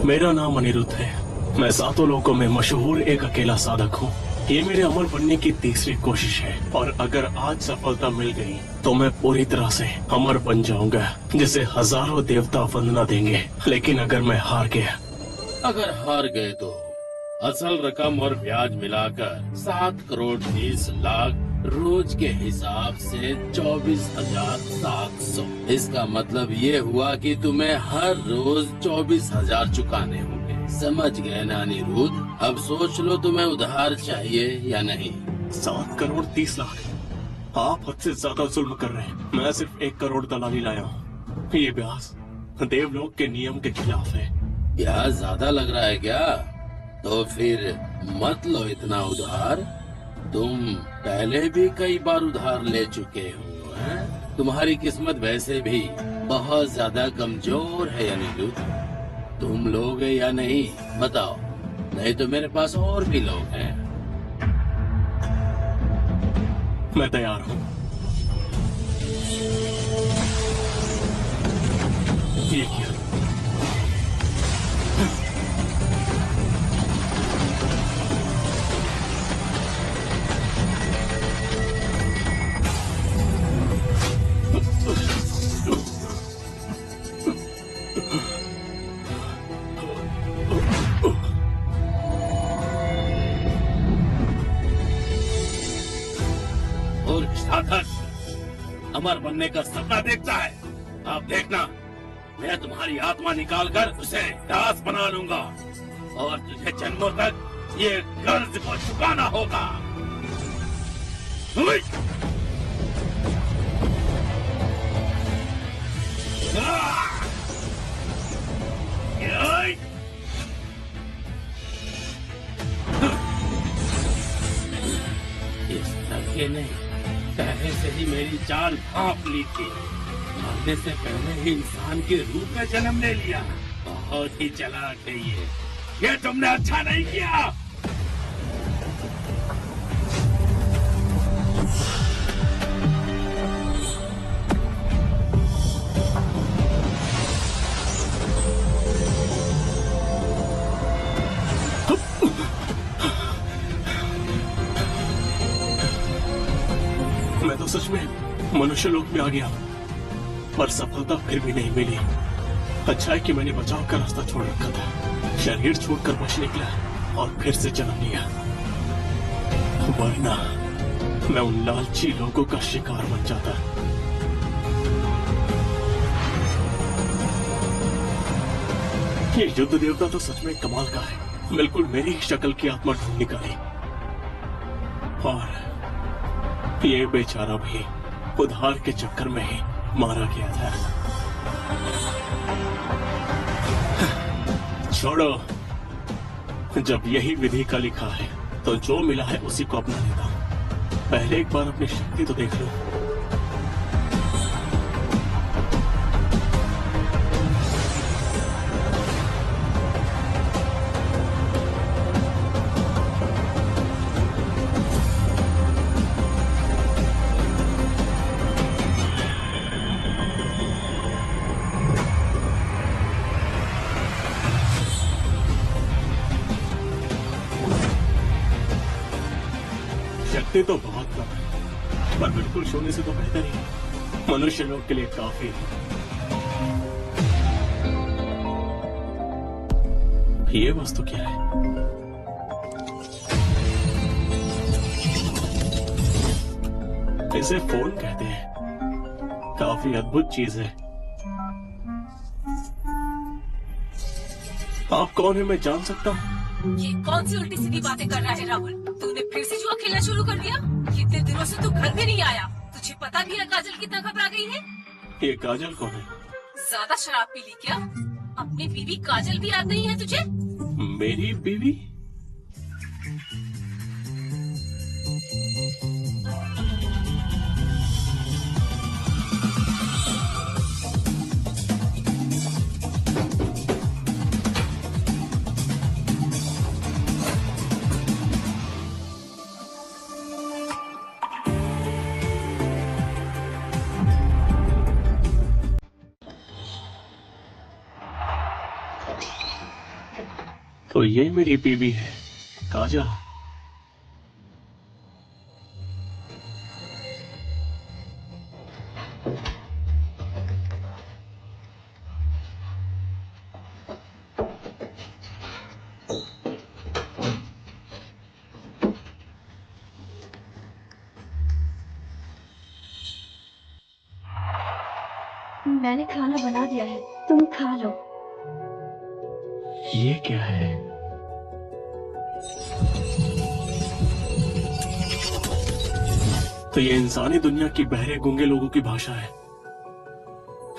मेरा नाम अनिरुद्ध है। मैं 7 लोगों में मशहूर एक अकेला साधक हूँ। ये मेरे अमर बनने की तीसरी कोशिश है और अगर आज सफलता मिल गई तो मैं पूरी तरह से अमर बन जाऊंगा, जिसे हजारों देवता वंदना देंगे। लेकिन अगर मैं हार गया, अगर हार गए तो असल रकम और ब्याज मिलाकर 7,30,00,000 रोज के हिसाब से 24,700। इसका मतलब ये हुआ कि तुम्हें हर रोज 24,000 चुकाने होंगे। समझ गए ना अनिरुद्ध? अब सोच लो तुम्हें उधार चाहिए या नहीं। 7,30,00,000? आप हद से ज्यादा जुल्म कर रहे हैं। मैं सिर्फ 1 करोड़ दलाली लाया हूँ। ये ब्याज देवलोक के नियम के खिलाफ है। ब्याज ज्यादा लग रहा है क्या? तो फिर मत लो इतना उधार। तुम पहले भी कई बार उधार ले चुके हो, हैं? तुम्हारी किस्मत वैसे भी बहुत ज्यादा कमजोर है अनिरुद्ध। तुम लोगे या नहीं बताओ, नहीं तो मेरे पास और भी लोग हैं। मैं तैयार हूँ। ये क्या? और साधक अमर बनने का सपना देखता है। अब देखना, मैं तुम्हारी आत्मा निकालकर उसे दास बना लूंगा और तुझे जन्मों तक ये कर्ज को चुकाना होगा। हुई! इस लड़के ने पहले से ही मेरी जान भांप ली थी। मरने से पहले ही इंसान के रूप में जन्म ले लिया। बहुत ही चालाक है ये तुमने अच्छा नहीं किया। मैं तो सच में मनुष्य लोक में आ गया, पर सफलता फिर भी नहीं मिली। अच्छा है कि मैंने बचाव का रास्ता छोड़ रखा था। शरीर छोड़कर बच निकला और फिर से जन्म लिया, वरना मैं उन लालची लोगों का शिकार बन जाता। ये युद्ध देवता तो सच में कमाल का है। बिल्कुल मेरी ही शक्ल की आत्मा ढूंढ निकाली और ये बेचारा भी उधार के चक्कर में ही मारा गया था। छोड़ो, जब यही विधि का लिखा है तो जो मिला है उसी को अपना लेता हूं। पहले एक बार अपनी शक्ति तो देख लो। शक्ति तो बहुत कम है, पर बिल्कुल सोने से तो बेहतर ही मनुष्य लोग के लिए काफी है। ये वस्तु क्या है? इसे फोन कहते हैं। काफी अद्भुत चीज है। आप कौन है, मैं जान सकता हूँ? ये कौन सी उल्टी सीधी बातें कर रहा है राहुल? तूने फिर से जुआ खेलना शुरू कर दिया? कितने दिनों से तू घर में नहीं आया। तुझे पता भी है काजल कितना घबरा गई है? ये काजल कौन है? ज्यादा शराब पी ली क्या? अपनी बीवी काजल भी याद नहीं है तुझे? मेरी बीवी? तो ये मेरी बीवी है, काजल। मैंने खाना बना दिया है, तुम खा लो। ये क्या है? तो ये इंसानी दुनिया की बहरे गूंगे लोगों की भाषा है।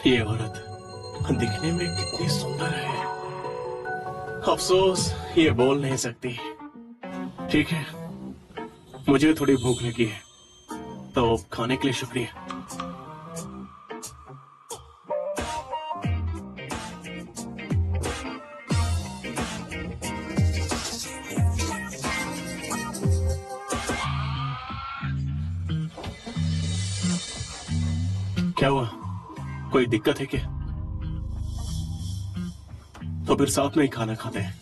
ये औरत दिखने में कितनी सुंदर है, अफसोस ये बोल नहीं सकती। ठीक है, मुझे थोड़ी भूख लगी है, तो खाने के लिए शुक्रिया। क्या हुआ, कोई दिक्कत है क्या? तो फिर साथ में ही खाना खाते हैं।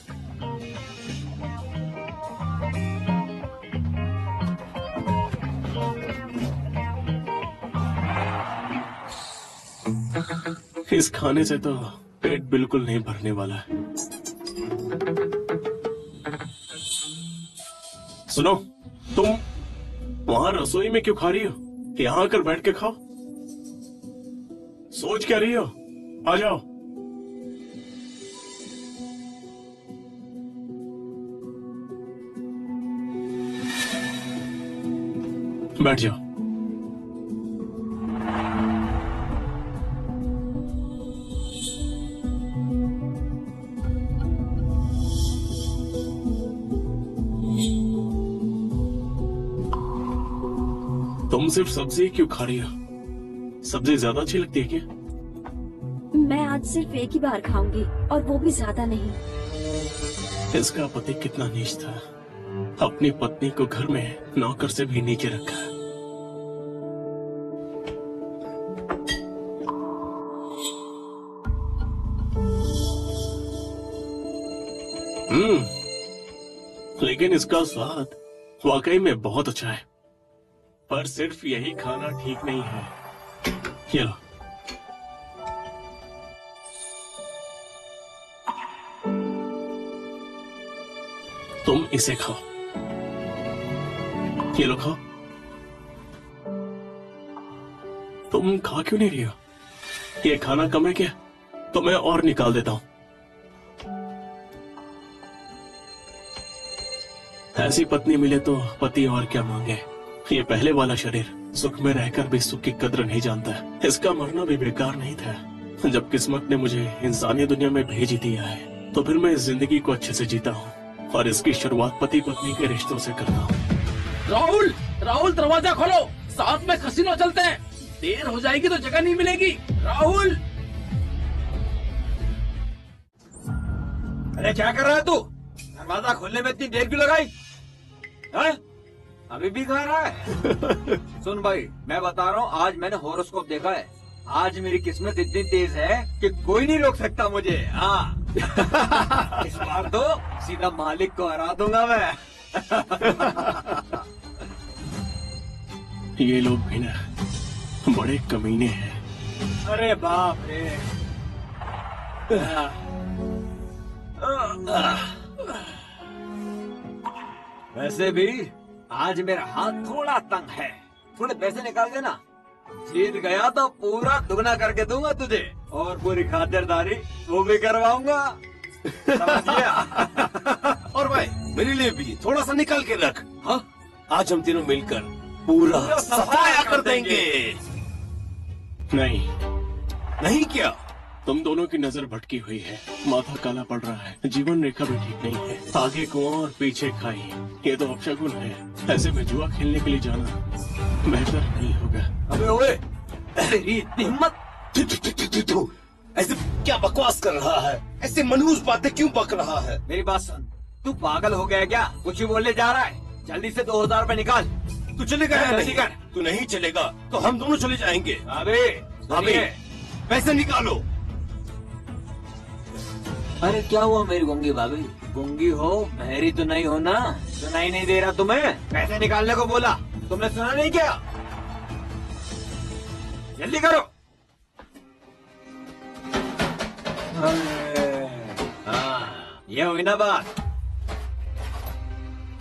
इस खाने से तो पेट बिल्कुल नहीं भरने वाला है। सुनो, तुम वहां रसोई में क्यों खा रही हो? यहां आकर बैठ के खाओ। सोच क्या रही हो? आ जाओ। बैठ जाओ। तुम सिर्फ सब्जी क्यों खा रही हो? सब्जी ज्यादा अच्छी लगती है क्या? मैं आज सिर्फ एक ही बार खाऊंगी, और वो भी ज्यादा नहीं। इसका पति कितना नीच था, अपनी पत्नी को घर में नौकर से भी नीचे रखा। लेकिन इसका स्वाद वाकई में बहुत अच्छा है। पर सिर्फ यही खाना ठीक नहीं है। ये लो। तुम इसे खाओ। ये लो, खाओ। तुम खा क्यों नहीं रही हो? ये खाना कम है क्या? तो मैं और निकाल देता हूं। ऐसी पत्नी मिले तो पति और क्या मांगे। ये पहले वाला शरीर सुख में रहकर भी सुख की कद्र नहीं जानता। इसका मरना भी बेकार नहीं था। जब किस्मत ने मुझे इंसानी दुनिया में भेज ही दिया है, तो फिर मैं इस जिंदगी को अच्छे से जीता हूँ और इसकी शुरुआत पति पत्नी के रिश्तों से करता हूँ। राहुल, राहुल दरवाजा खोलो, साथ में कसिनो चलते हैं। देर हो जाएगी तो जगह नहीं मिलेगी। राहुल, अरे क्या कर रहा है तू? दरवाजा खोलने में इतनी देर क्यों लगाई? हैं? अभी भी खा रहा है? सुन भाई, मैं बता रहा हूँ, आज मैंने हॉरोस्कोप देखा है। आज मेरी किस्मत इतनी तेज है कि कोई नहीं रोक सकता मुझे। हाँ। इस बार तो सीधा मालिक को हरा दूंगा मैं। ये लोग भी ना बड़े कमीने हैं। अरे बाप रे। वैसे भी आज मेरा हाथ थोड़ा तंग है, थोड़े पैसे निकाल देना। जीत गया तो पूरा दुगना करके दूंगा तुझे, और पूरी खातिरदारी वो भी करवाऊंगा। समझ गया? और भाई, मेरे लिए भी थोड़ा सा निकाल के रख। हाँ, आज हम तीनों मिलकर पूरा सफाया कर देंगे। नहीं नहीं क्या? तुम दोनों की नजर भटकी हुई है, माथा काला पड़ रहा है, जीवन रेखा भी ठीक नहीं है। आगे कुआं और पीछे खाई, ये तो अपशगुन है। ऐसे में जुआ खेलने के लिए जाना बेहतर नहीं होगा। अबे ओए, तेरी इतनी हिम्मत! तू ऐसे क्या बकवास कर रहा है? ऐसे मनहूस बातें क्यों बक रहा है? मेरी बात सुन, तू पागल हो गया क्या? कुछ ही बोलने जा रहा है। जल्दी से 2000 रुपए निकाल। तू चलेगा या जल्दी नहीं? कर। तू नहीं चलेगा तो हम दोनों चले जाएंगे। अबे अबे, पैसे निकालो। अरे क्या हुआ मेरी गूंगी भाभी? गूंगी हो, बहरी तो नहीं हो ना? सुनाई नहीं दे रहा तुम्हें? पैसे निकालने को बोला, तुमने सुना नहीं क्या? जल्दी करो। हाँ, ये हुई ना बात।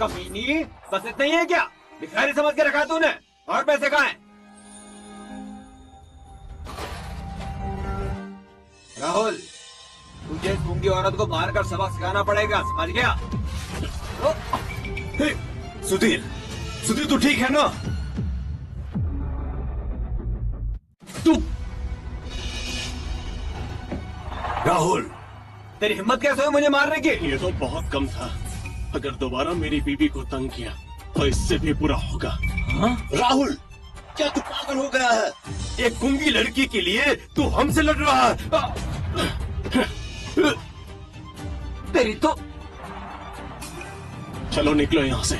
कमीनी, बस इतना ही है क्या? भिखारी समझ के रखा तूने? और पैसे कहाँ हैं? राहुल, तुझे इस गूंगी औरत को मारकर सबक सिखाना पड़ेगा, समझ गया? हे, सुधीर, सुधीर तू ठीक है ना? तू राहुल, तेरी हिम्मत कैसे हुई मुझे मारने की? ये तो बहुत कम था। अगर दोबारा मेरी बीवी को तंग किया तो इससे भी बुरा होगा। राहुल, क्या तू पागल हो गया है? एक गूंगी लड़की के लिए तू हमसे लड़ रहा है? तेरी तो चलो निकलो यहाँ से।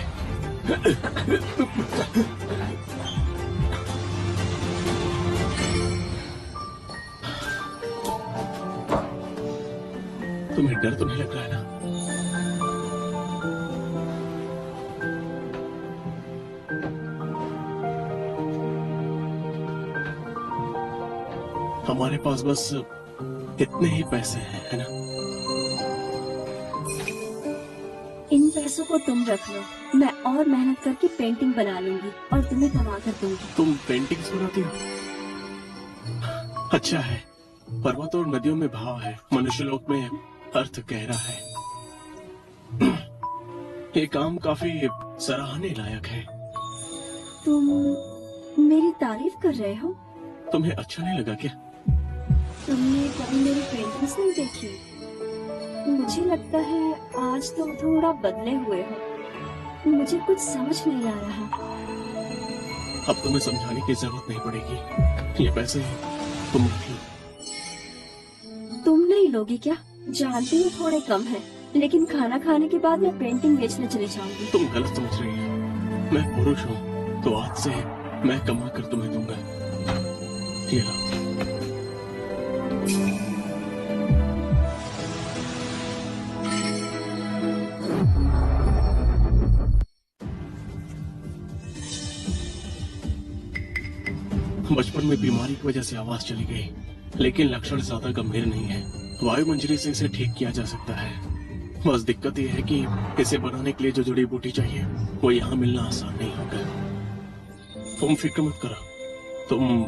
तुम्हें डर तो नहीं लग रहा है ना? हमारे पास बस इतने ही पैसे हैं, है ना? इन पैसों को तुम रख लो, मैं और मेहनत करके पेंटिंग बना लूंगी और तुम्हें कमा कर दूंगी। तुम पेंटिंग्स बनाती हो? अच्छा है। पर्वत और नदियों में भाव है, मनुष्य लोक में अर्थ गहरा है। ये काम काफी सराहने लायक है। तुम मेरी तारीफ कर रहे हो? तुम्हें अच्छा नहीं लगा क्या? तुमने कभी मेरी पेंटिंग्स नहीं देखी? मुझे लगता है आज तुम थोड़ा बदले हुए हो। मुझे कुछ समझ नहीं आ रहा। अब तुम्हें समझाने की जरूरत नहीं पड़ेगी। ये पैसे तुम रख लो। तुम नहीं लोगी क्या? जानती हूँ थोड़े कम है, लेकिन खाना खाने के बाद मैं पेंटिंग बेचने चली जाऊंगी। तुम गलत समझ रही हो। मैं पुरुष हूँ तो आज से मैं कमा कर तुम्हें दूंगा। ये लो। बचपन में बीमारी की वजह से आवाज चली गई, लेकिन लक्षण ज्यादा गंभीर नहीं है। वायुमंजरी से इसे ठीक किया जा सकता है। बस दिक्कत यह है कि इसे बनाने के लिए जो जड़ी बूटी चाहिए वो यहाँ मिलना आसान नहीं होगा। तुम फिक्र मत करो, तुम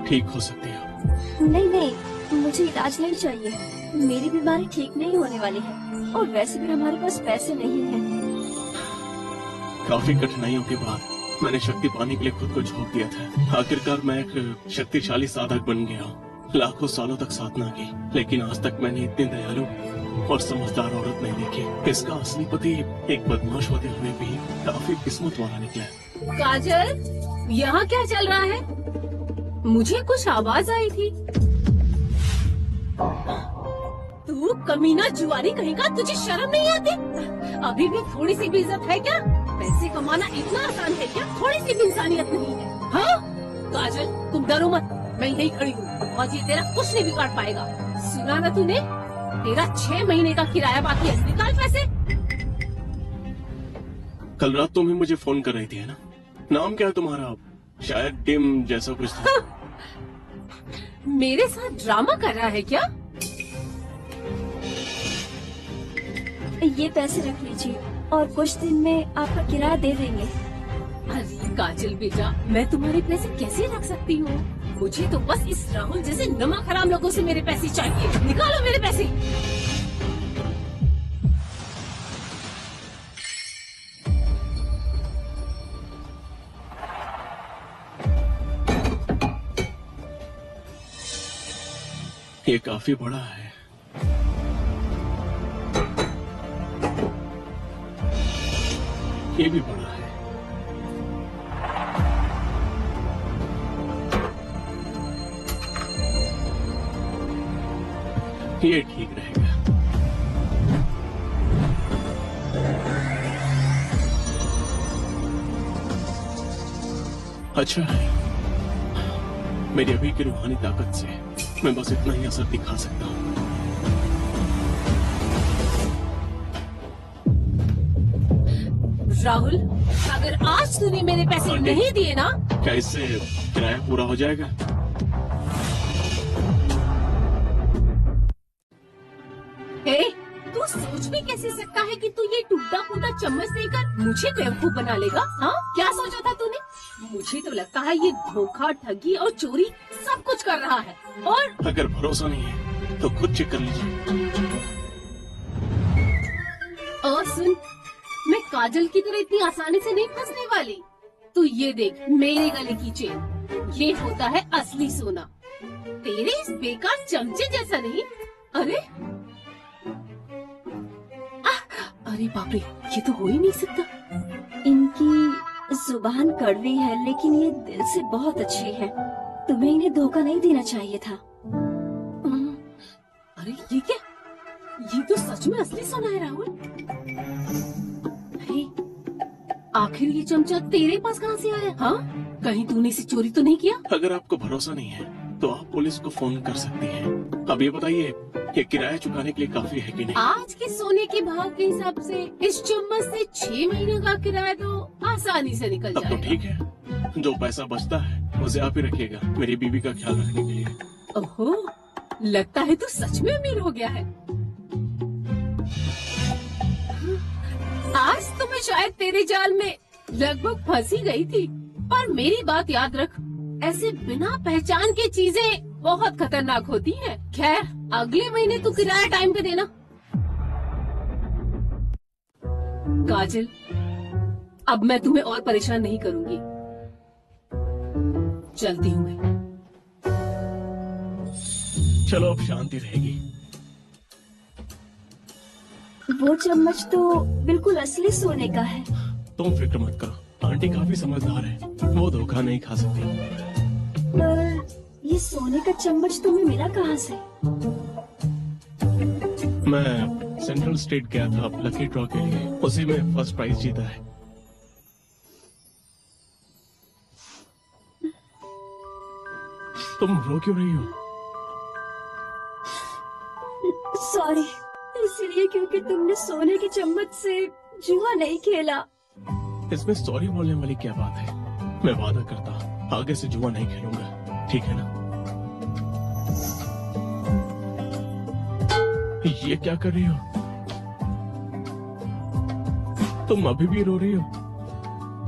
ठीक हो सकते हो। नहीं नहीं, मुझे इलाज नहीं चाहिए। मेरी बीमारी ठीक नहीं होने वाली है और वैसे भी हमारे पास पैसे नहीं हैं। काफी कठिनाइयों के बाद मैंने शक्ति पाने के लिए खुद को झोंक दिया था। आखिरकार मैं एक शक्तिशाली साधक बन गया हूँ। लाखों सालों तक साधना की, लेकिन आज तक मैंने इतनी दयालु और समझदार औरत नहीं देखी। इसका असली पति एक बदमाश होते हुए भी काफी किस्मत वाला निकला। काजल, यहाँ क्या चल रहा है? मुझे कुछ आवाज आई थी। तू कमीना जुआरी कहेगा, तुझे शर्म नहीं आती? अभी भी थोड़ी सी भी इज्जत है क्या? पैसे कमाना इतना आसान है क्या? थोड़ी सी भी इंसानियत नहीं है? हाँ काजल, तुम डरो मत, मैं यही खड़ी हूँ और ये तेरा कुछ नहीं बिगाड़ पाएगा। सुना ना तूने? तेरा 6 महीने का किराया बाकी है, निकाल पैसे। कल रात तुम ही मुझे फोन कर रही थी, है ना? नाम क्या है तुम्हारा? शायद टिम जैसा कुछ था। मेरे साथ ड्रामा कर रहा है क्या? ये पैसे रख लीजिए और कुछ दिन में आपका किराया दे देंगे। अरे काजल बेटा, मैं तुम्हारे पैसे कैसे रख सकती हूँ? मुझे तो बस इस राहुल जैसे नमक हराम लोगों से मेरे पैसे चाहिए। निकालो मेरे पैसे। ये काफी बड़ा है। ये भी बड़ा है। ये ठीक रहेगा। अच्छा है, मेरी अभी की रूहानी ताकत से मैं बस इतना ही असर दिखा सकता हूँ। राहुल, अगर आज तूने मेरे पैसे नहीं दिए ना, क्या इससे किराया पूरा हो जाएगा? हे, तू सोच भी कैसे सकता है कि तू ये टूटा फूटा चम्मच देकर मुझे बेवकूफ बना लेगा? हाँ, क्या सोचा था तूने? मुझे तो लगता है ये धोखा, ठगी और चोरी सब कुछ कर रहा है। और अगर भरोसा नहीं है तो खुद चेक कर लीजिए। और सुन, मैं काजल की तरह इतनी आसानी से नहीं फंसने वाली। तू ये देख, मेरे गले की चेन, ये होता है असली सोना, तेरे इस बेकार चमचे जैसा नहीं। अरे अरे बाप रे, ये तो हो ही नहीं सकता। इनकी जुबान कड़वी है लेकिन ये दिल से बहुत अच्छी है। तुम्हें इन्हें धोखा नहीं देना चाहिए था। अरे ये क्या? ये तो सच में असली सोना है राहुल। अरे आखिर ये चमचा तेरे पास कहाँ से आया? हाँ, कहीं तूने इसे चोरी तो नहीं किया? अगर आपको भरोसा नहीं है तो आप पुलिस को फोन कर सकती हैं। अब ये बताइए कि किराया चुकाने के लिए काफी है कि नहीं? आज के सोने के भाव के हिसाब से इस चम्मच से 6 महीने का किराया तो आसानी से निकल तब तो जाएगा। ठीक है, जो पैसा बचता है उसे आप ही रखिएगा मेरी बीवी का ख्याल रखने के लिए। ओहो, लगता है तू सच में अमीर हो गया है। आज तो मैं शायद तेरे जाल में लगभग फंसी गई थी, पर मेरी बात याद रख, ऐसे बिना पहचान की चीजें बहुत खतरनाक होती हैं। खैर, अगले महीने तू किराया टाइम पे देना। काजल, अब मैं तुम्हें और परेशान नहीं करूंगी, चलती हूँ मैं। चलो अब शांति रहेगी। वो चम्मच तो बिल्कुल असली सोने का है। तुम फिक्र मत करो, आंटी काफी समझदार है, वो धोखा नहीं खा सकती। पर ये सोने का चम्मच तुम्हें मिला कहाँ से? मैं सेंट्रल स्टेट गया था लकी ड्रॉ के लिए, उसी में फर्स्ट प्राइज जीता है। तुम रो क्यों रही हो? सॉरी, इसलिए क्योंकि तुमने सोने के चम्मच से जुआ नहीं खेला। इसमें सॉरी बोलने वाली क्या बात है? मैं वादा करता हूँ आगे से जुआ नहीं खेलूंगा, ठीक है ना? ये क्या कर रही हो? तुम अभी भी रो रही हो?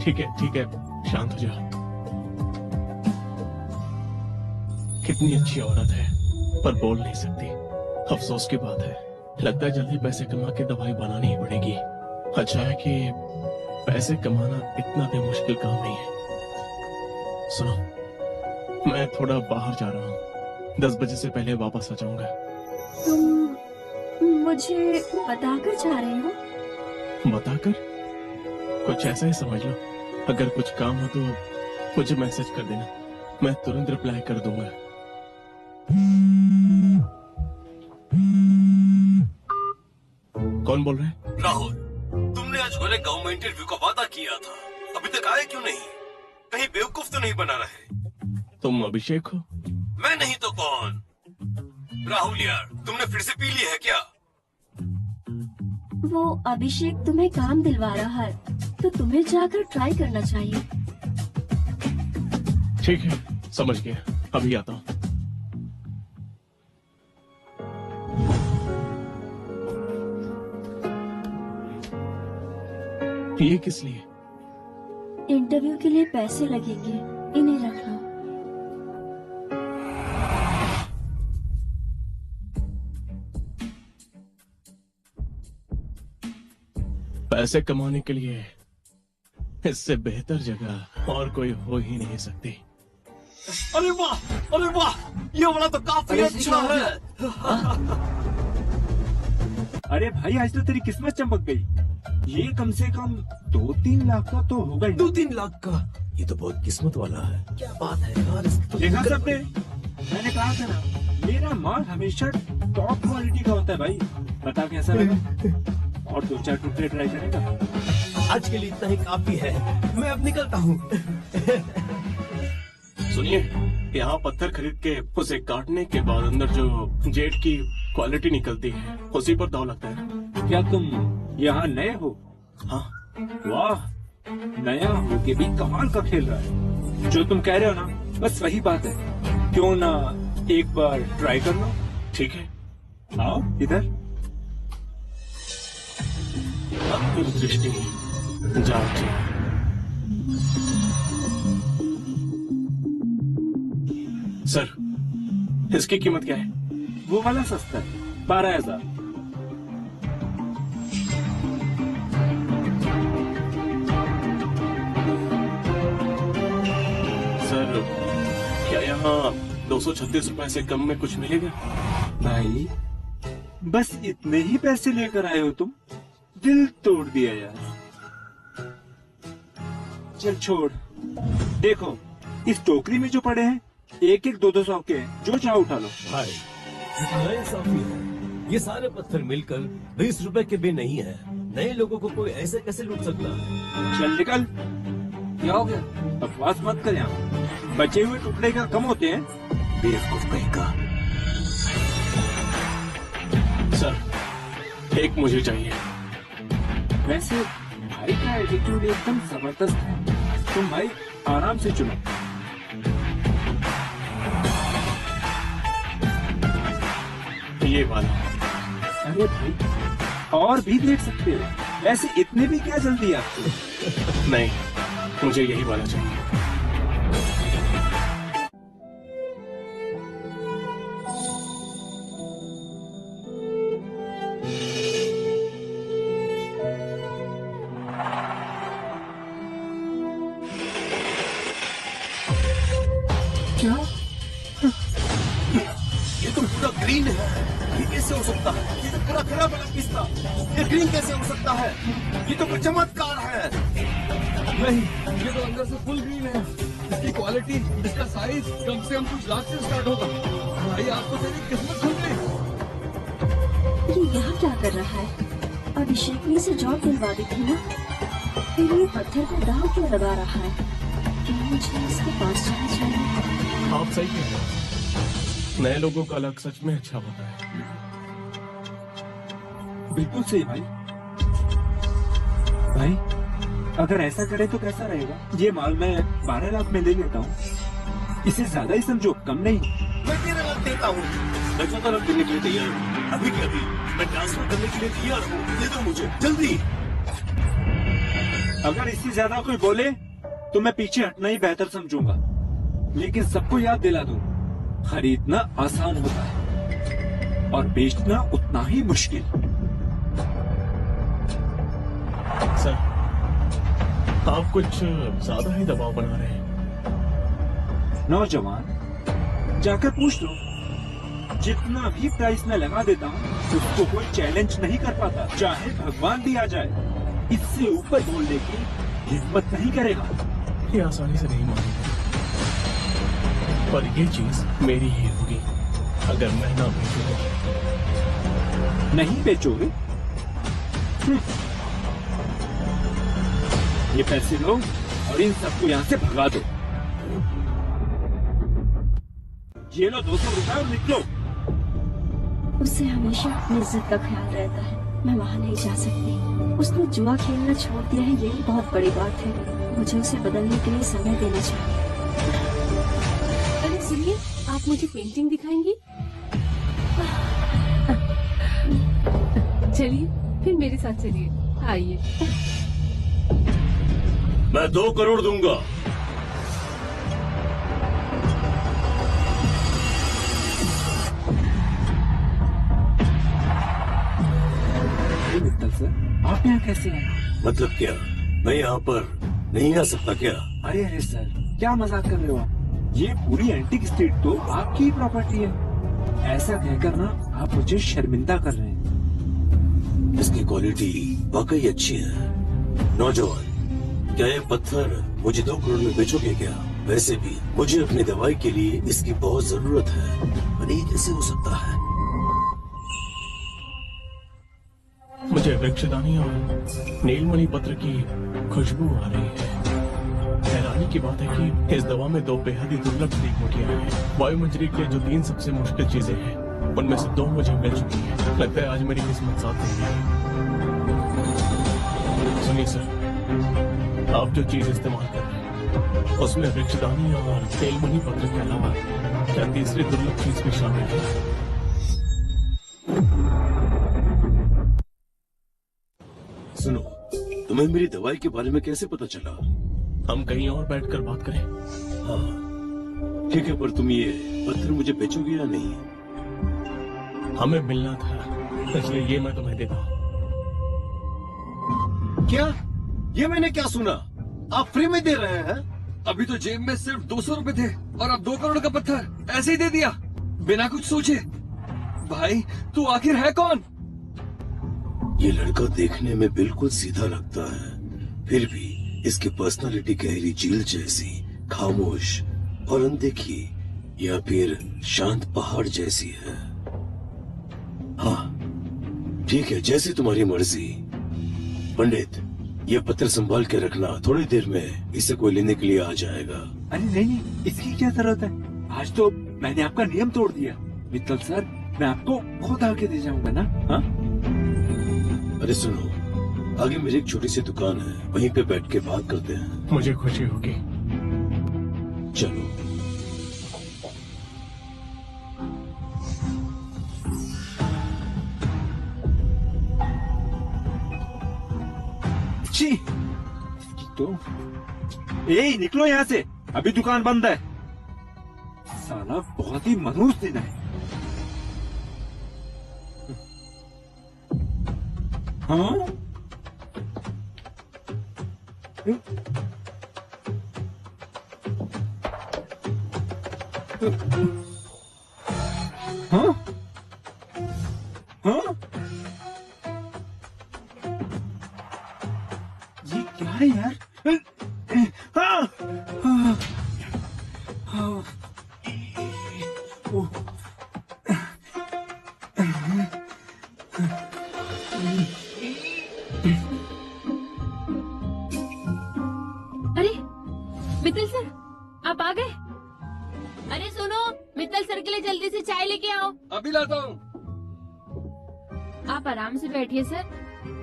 ठीक है, शांत हो जाओ। कितनी अच्छी औरत है पर बोल नहीं सकती, अफसोस की बात है। लगता है जल्दी पैसे कमा के दवाई बनानी ही पड़ेगी। अच्छा है कि पैसे कमाना इतना भी मुश्किल काम नहीं है। सुनो, मैं थोड़ा बाहर जा रहा हूँ, 10 बजे से पहले वापस आ जाऊंगा। तुम मुझे बताकर जा रहे हो? बताकर? कुछ ऐसा ही समझ लो। अगर कुछ काम हो तो मुझे मैसेज कर देना, मैं तुरंत रिप्लाई कर दूंगा। कौन बोल रहा है? राहुल, तुमने आज वाले गांव में इंटरव्यू का वादा किया था, अभी तक आए क्यों नहीं? कहीं बेवकूफ तो नहीं बना रहे? तुम अभिषेक हो? मैं नहीं तो कौन? राहुल यार, तुमने फिर से पी ली है क्या? वो अभिषेक तुम्हें काम दिलवा रहा है तो तुम्हें जाकर ट्राई करना चाहिए। ठीक है, समझ गया, अभी आता हूँ। ये किस लिए? इंटरव्यू के लिए पैसे लगेंगे, इन्हें रख लो। पैसे कमाने के लिए इससे बेहतर जगह और कोई हो ही नहीं सकती। अरे वाह, अरे वाह, ये वाला तो काफी अच्छा है। अरे भाई, आज तो तेरी किस्मत चमक गई। ये कम से कम 2-3 लाख का तो होगा ही। 2-3 लाख का? ये तो बहुत किस्मत वाला है। क्या बात है यार, इसकी तो देखा सबने, मैंने कहा था ना, मेरा माल हमेशा टॉप क्वालिटी का होता है भाई। बता कैसा लगा? और 2-4 टुकड़े ट्राई करेगा? आज के लिए इतना ही काफी है, मैं अब निकलता हूँ। सुनिए, यहाँ पत्थर खरीद के उसे काटने के बाद अंदर जो जेड की क्वालिटी निकलती है उसी पर दाव लगता है। क्या तुम यहाँ नए हो? हाँ, वाह, नया होके भी कमाल का खेल रहा है। जो तुम कह रहे हो ना, बस वही बात है। क्यों ना एक बार ट्राई कर लो? ठीक है, आओ इधर। आपकी दृष्टि जांच। सर, इसकी कीमत क्या है? वो वाला सस्ता है, 12,000। सर, क्या यहाँ 236 रुपए से कम में कुछ मिलेगा? भाई, बस इतने ही पैसे लेकर आए हो तुम? दिल तोड़ दिया यार। चल छोड़। देखो, इस टोकरी में जो पड़े हैं, एक एक 200 के हैं। जो चाहो उठा लो। भाई, इतना इंसाफी है। ये सारे पत्थर मिलकर 20 रुपए के भी नहीं है। नए लोगों को कोई ऐसे कैसे लूट सकता है? चल निकल। क्या हो गया? बकवास मत कर यहाँ। बचे हुए टुकड़े का कम होते हैं। बेवकूफ कहीं का। सर, एक मुझे चाहिए। वैसे भाई का एटीट्यूड एकदम जबरदस्त है। तुम भाई आराम से चुनो। ये वाला। अरे भाई, और भी देख सकते हो। वैसे इतने भी क्या जल्दी आपको? नहीं, मुझे यही वाला चाहिए। क्या? ये तो पूरा ग्रीन है। ये कैसे हो सकता है? ये तो पूरा खराब वाला पीस था। ये ग्रीन कैसे हो सकता है? ये तो कोई चमत्कार है। नहीं, ये तो अंदर से फुल ग्रीन है। इसकी क्वालिटी, इसका साइज कम से कम कुछ लाख से स्टार्ट होगा। भाई, आपको तेरी किस्मत खुल गई। ये यहाँ क्या कर रहा है? अभिषेक ने इसे जॉब दिलवा दी थी ना? फिर ये पत्थर को दाव क्यों लगा रहा है? क्या मुझे इसके पास जाना चाहिए? आप सही कह रहे हैं। नए लोगों का लक सच में अच्छा होता है। बिल्कुल सही भाई। भाई, अगर ऐसा करे तो कैसा रहेगा? ये माल मैं 12 लाख में ले लेता हूँ। इसे ज्यादा ही समझो, कम नहीं। मैं 13 लाख देता हूँ। मैं 14 लाख देने के लिए तैयार हूँ। अभी के अभी मैं ट्रांसफर करने के लिए तैयार हूँ। दे दो मुझे जल्दी। अगर इससे ज्यादा कोई बोले तो मैं पीछे हटना ही बेहतर समझूंगा। लेकिन सबको याद दिला दूं, खरीदना आसान होता है और बेचना उतना ही मुश्किल। सर, आप कुछ ज्यादा ही दबाव बना रहे हैं। नौजवान, जाकर पूछ लो। जितना भी प्राइस मैं लगा देता हूँ, उसको कोई चैलेंज नहीं कर पाता, चाहे भगवान भी आ जाए। इससे ऊपर बोलने की हिम्मत नहीं करेगा। ये आसानी से नहीं मानेंगे, पर ये चीज मेरी ही होगी अगर मैं ना बेचूंगा। नहीं बेचोगे? ये पैसे लो और इन सबको यहाँ से भगा दो। ये लो 200 रुपए और निकलो। उससे हमेशा अपनी इज्जत का ख्याल रहता है। मैं वहाँ नहीं जा सकती। उसने जुआ खेलना छोड़ दिया है, यही बहुत बड़ी बात है। मुझे उसे बदलने के लिए समय देना चाहिए। अरे सुनिए, आप मुझे पेंटिंग दिखाएंगी? चलिए, फिर मेरे साथ चलिए। आइए। मैं 2 करोड़ दूंगा। मित्तल सर, आप यहाँ कैसे आए? मतलब क्या, मैं यहाँ पर नहीं आ सकता क्या? अरे सर, क्या मजाक कर रहे हो आप? ये पूरी एंटीक स्ट्रीट तो आपकी ही प्रॉपर्टी है। ऐसा कहकर ना आप मुझे शर्मिंदा कर रहे हैं। इसकी क्वालिटी वाकई अच्छी है। नौजवान, क्या ये पत्थर मुझे 2 करोड़ में बेचोगे क्या? वैसे भी मुझे अपनी दवाई के लिए इसकी बहुत जरूरत है। पर ये कैसे हो सकता है? मुझे वृक्षदानी और नीलमणि पत्र की खुशबू आ रही है। हैरानी की बात है कि इस दवा में 2 बेहद ही दुर्लभ जड़ी-बूटियां हैं। वायुमंजरी के जो 3 सबसे मुश्किल चीजें हैं, उनमें से 2 मुझे मिल चुकी हैं। लगता है आज मेरी किस्मत साथ देगी। सुनिए सर, आप जो चीज इस्तेमाल कर रहे हैं उसमें वृक्षदानी और तेलमनी पत्र के अलावा क्या तीसरी दुर्लभ चीज भी शामिल है? सुनो, तुम्हें मेरी दवाई के बारे में कैसे पता चला? हम कहीं और बैठकर बात करें। हाँ ठीक है, पर तुम ये पत्थर मुझे बेचोगे या नहीं? हमें मिलना था, इसलिए ये मैं तुम्हें देता हूँ। क्या? ये मैंने क्या सुना? आप फ्री में दे रहे हैं? अभी तो जेब में सिर्फ 200 रुपए थे और अब 2 करोड़ का पत्थर ऐसे ही दे दिया बिना कुछ सोचे। भाई तू आखिर है कौन? ये लड़का देखने में बिल्कुल सीधा लगता है, फिर भी इसकी पर्सनालिटी गहरी झील जैसी, खामोश और अनदेखी या फिर शांत पहाड़ जैसी है। हाँ ठीक है, जैसी तुम्हारी मर्जी। पंडित, ये पत्थर संभाल के रखना, थोड़ी देर में इसे कोई लेने के लिए आ जाएगा। अरे नहीं, इसकी क्या जरूरत है? आज तो मैंने आपका नियम तोड़ दिया। मित्तल सर, मैं आपको खुद आके दे जाऊंगा ना। हाँ? अरे सुनो, आगे मेरी एक छोटी सी दुकान है, वहीं पे बैठ के बात करते हैं। मुझे खुशी होगी। चलो। छी, इसकी तो। ए, निकलो यहाँ से, अभी दुकान बंद है। साला बहुत ही मनहूस दिन है। हाँ? हाँ? हाँ? ये क्या है यार? हाँ! हाँ! हाँ! ओह! अरे मित्तल सर, आप आ गए? अरे सुनो, मित्तल सर के लिए जल्दी से चाय लेके आओ। अभी लाता हूँ। आप आराम से बैठिए सर,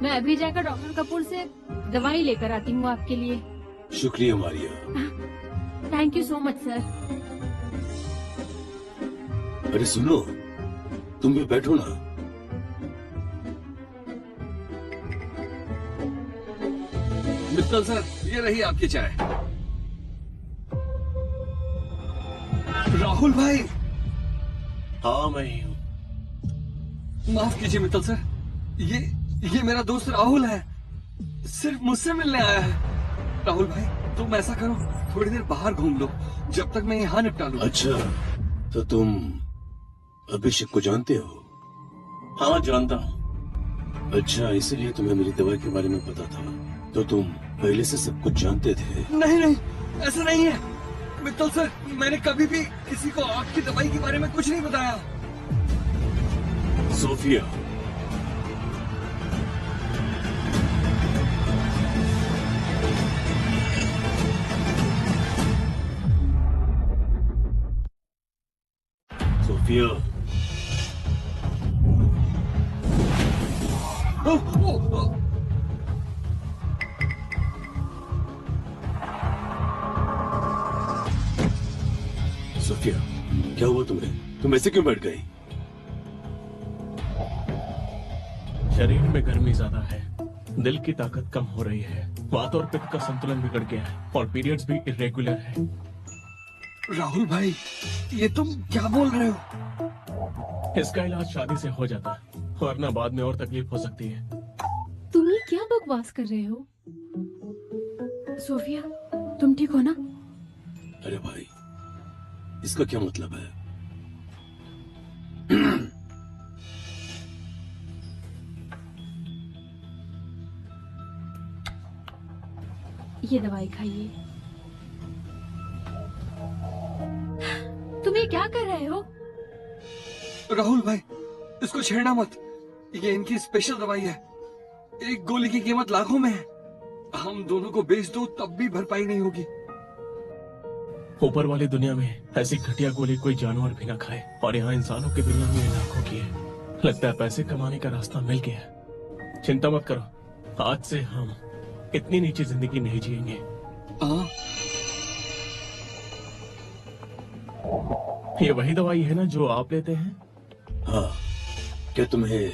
मैं अभी जाकर डॉक्टर कपूर से दवाई लेकर आती हूँ आपके लिए। शुक्रिया Maria. Thank you so much sir. अरे सुनो, तुम भी बैठो ना। मित्तल सर, ये रही आपकी चाय। राहुल भाई। हाँ मैं ही हूँ। माफ कीजिए मित्तल सर, ये मेरा दोस्त राहुल है, सिर्फ मुझसे मिलने आया है। राहुल भाई तुम ऐसा करो, थोड़ी देर बाहर घूम लो जब तक मैं यहाँ निपटा लूँ। अच्छा, तो तुम अभिषेक को जानते हो? हाँ जानता हूँ। अच्छा, इसीलिए तुम्हें मेरी दवाई के बारे में पता था। तो तुम पहले से सब कुछ जानते थे? नहीं, ऐसा नहीं है मित्तल सर, मैंने कभी भी किसी को आपकी दवाई के बारे में कुछ नहीं बताया। सोफिया, सोफिया, सोफिया, क्या हुआ तुम्हें? तुम ऐसे क्यों बैठ गई? शरीर में गर्मी ज्यादा है, दिल की ताकत कम हो रही है, वात और पित्त का संतुलन बिगड़ गया है और पीरियड्स भी इरेगुलर है। राहुल भाई, ये तुम क्या बोल रहे हो? इसका इलाज शादी से हो जाता है, वरना बाद में और तकलीफ हो सकती है। तुम ये क्या बकवास कर रहे हो? सोफिया, तुम ठीक हो ना? अरे भाई, इसका क्या मतलब है? ये दवाई खाइए। तुम ये क्या कर रहे हो? राहुल भाई, इसको छेड़ना मत, ये इनकी स्पेशल दवाई है। एक गोली की कीमत लाखों में है, हम दोनों को बेच दो तब भी भरपाई नहीं होगी। ऊपर वाली दुनिया में ऐसी घटिया गोली कोई जानवर भी ना खाए, और यहाँ इंसानों की दुनिया में लाखों की है। लगता है पैसे कमाने का रास्ता मिल गया है। चिंता मत करो, आज से हम इतनी नीची जिंदगी नहीं जिएंगे। हाँ, ये वही दवाई है ना जो आप लेते हैं? हाँ, क्या तुम्हें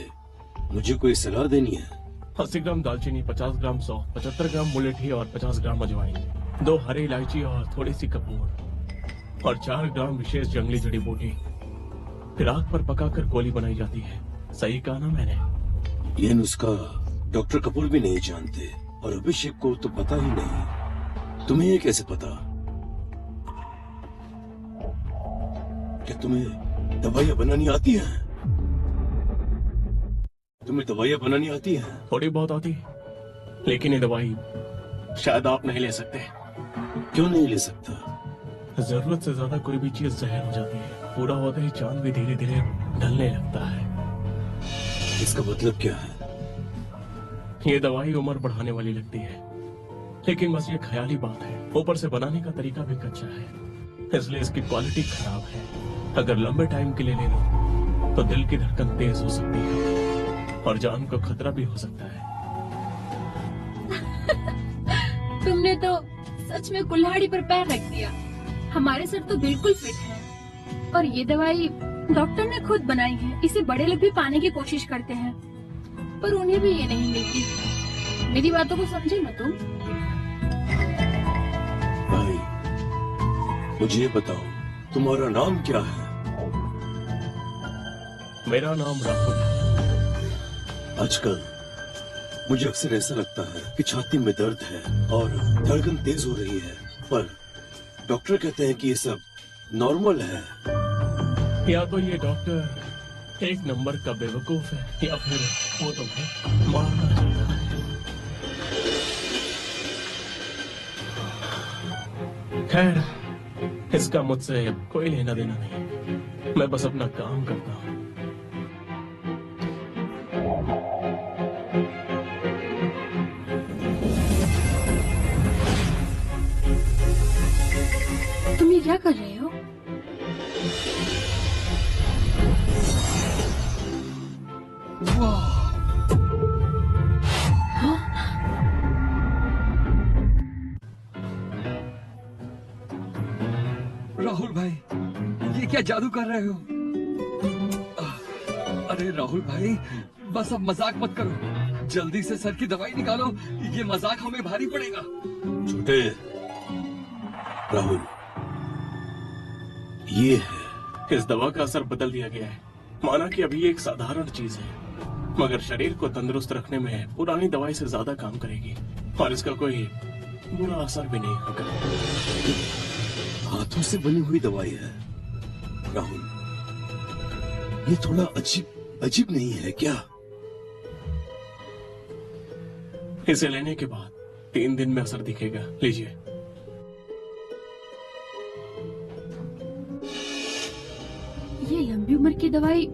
मुझे कोई सलाह देनी है? 80 ग्राम दालचीनी, 50 ग्राम सौंफ, 75 ग्राम मुलेठी और 50 ग्राम अजवाइन, 2 हरी इलायची और थोड़ी सी कपूर और 4 ग्राम विशेष जंगली जड़ी बूटी। फिर आग पर पकाकर गोली बनाई जाती है। सही कहा ना मैंने? ये नुस्खा डॉक्टर कपूर भी नहीं जानते और अभिषेक को तो पता ही नहीं। तुम्हें ये कैसे पता? क्या तुम्हें दवाइयाँ बनानी आती हैं? तुम्हें दवाइयाँ बनानी आती हैं? थोड़ी बहुत आती है, लेकिन ये दवाई शायद आप नहीं ले सकते। क्यों नहीं ले सकता? जरूरत से ज्यादा कोई भी चीज जहर हो जाती है। पूरा होते ही चांद भी धीरे धीरे ढलने लगता है। इसका मतलब क्या है? ये दवाई उम्र बढ़ाने वाली लगती है, लेकिन बस ये ख्याली बात है। ऊपर से बनाने का तरीका भी कच्चा है, इसलिए इसकी क्वालिटी खराब है। अगर लंबे टाइम के लिए ले लो तो दिल की धड़कन तेज हो सकती है और जान को खतरा भी हो सकता है। तुमने तो सच में कुल्हाड़ी पर पैर रख दिया। हमारे सर तो बिल्कुल फिट है और ये दवाई डॉक्टर ने खुद बनाई है। इसे बड़े लोग भी पाने की कोशिश करते हैं, पर उन्हें भी ये नहीं मिलती। मेरी बातों को समझे ना तुम? भाई, मुझे ये बताओ, तुम्हारा नाम क्या है? मेरा नाम राहुल है। आजकल मुझे अक्सर ऐसा लगता है कि छाती में दर्द है और धड़कन तेज हो रही है, पर डॉक्टर कहते हैं कि ये सब नॉर्मल है। या तो ये डॉक्टर एक नंबर का बेवकूफ है, या फिर वो तुम्हें मारना चाहता है। खैर, इसका मुझसे कोई लेना देना नहीं। मैं बस अपना काम करता हूँ। तुम ये क्या कर रहे हो? वाह, राहुल भाई, ये क्या जादू कर रहे हो? अरे राहुल भाई, बस अब मजाक मत करो। जल्दी से सर की दवाई निकालो, ये मजाक हमें भारी पड़ेगा। छोटे राहुल, ये है। इस दवा का असर बदल दिया गया है। माना कि अभी ये एक साधारण चीज है, मगर शरीर को तंदुरुस्त रखने में पुरानी दवाई से ज्यादा काम करेगी और इसका कोई बुरा असर भी नहीं होगा। हाथों से बनी हुई दवाई है। राहुल, ये थोड़ा अजीब नहीं है क्या? इसे लेने के बाद 3 दिन में असर दिखेगा। लीजिए। ये लंबी उम्र की दवाई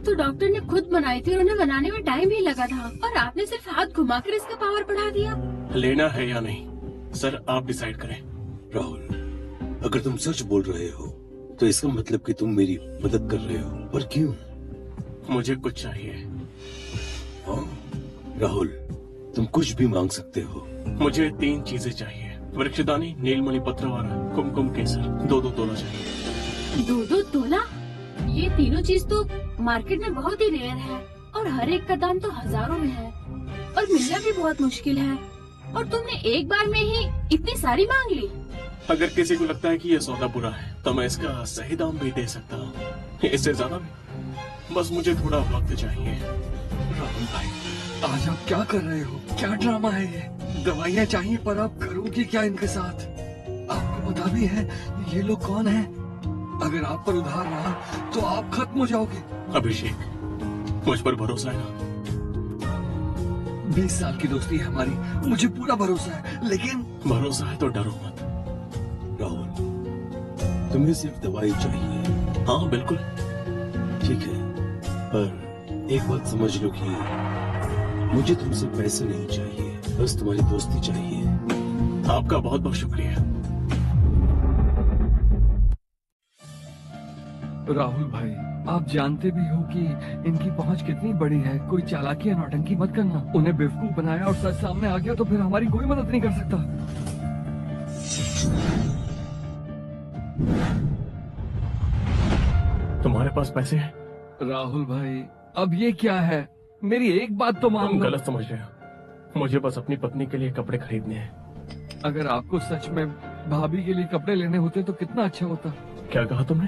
तो डॉक्टर ने खुद बनाई थी और उन्हें बनाने में टाइम भी लगा था, और आपने सिर्फ हाथ घुमाकर इसका पावर बढ़ा दिया। लेना है या नहीं, सर आप डिसाइड करें। राहुल, अगर तुम सच बोल रहे हो तो इसका मतलब कि तुम मेरी मदद कर रहे हो, पर क्यों? मुझे कुछ चाहिए। हाँ, राहुल, तुम कुछ भी मांग सकते हो। मुझे 3 चीजें चाहिए। वृक्षदानी, नीलमणि पत्र और कुमकुम केसर। 2-2 तोला चाहिए। 2-2 तोला? ये तीनों चीज तो मार्केट में बहुत ही रेयर है और हर एक का दाम तो हजारों में है और मिलना भी बहुत मुश्किल है, और तुमने एक बार में ही इतनी सारी मांग ली। अगर किसी को लगता है कि यह सौदा बुरा है तो मैं इसका सही दाम भी दे सकता हूँ, इससे ज्यादा भी। बस मुझे थोड़ा वक्त चाहिए। राहुल भाई, आज आप क्या कर रहे हो? क्या ड्रामा है ये? दवाइयाँ चाहिए, पर आप करोगे क्या इनके साथ? आपको पता भी है ये लोग कौन हैं? अगर आप पर उधार रहा तो आप खत्म हो जाओगे। अभिषेक, मुझ पर भरोसा है ना? 20 साल की दोस्ती है हमारी, मुझे पूरा भरोसा है, लेकिन भरोसा है तो डरो मत। राहुल, तुम्हें सिर्फ दवाई चाहिए। हाँ बिल्कुल। ठीक है, पर एक बात समझ लो कि मुझे तुमसे पैसे नहीं चाहिए, बस तुम्हारी दोस्ती चाहिए। आपका बहुत बहुत शुक्रिया। राहुल भाई, आप जानते भी हो कि इनकी पहुंच कितनी बड़ी है। कोई चालाकी या नौटंकी मत करना। उन्हें बेवकूफ बनाया और सच सामने आ गया तो फिर हमारी कोई मदद नहीं कर सकता। तुम्हारे पास पैसे हैं? राहुल भाई, अब ये क्या है? मेरी एक बात तो मान तुम लो। गलत समझ रहे हो। मुझे बस अपनी पत्नी के लिए कपड़े खरीदने हैं। अगर आपको सच में भाभी के लिए कपड़े लेने होते तो कितना अच्छा होता। क्या कहा तुमने?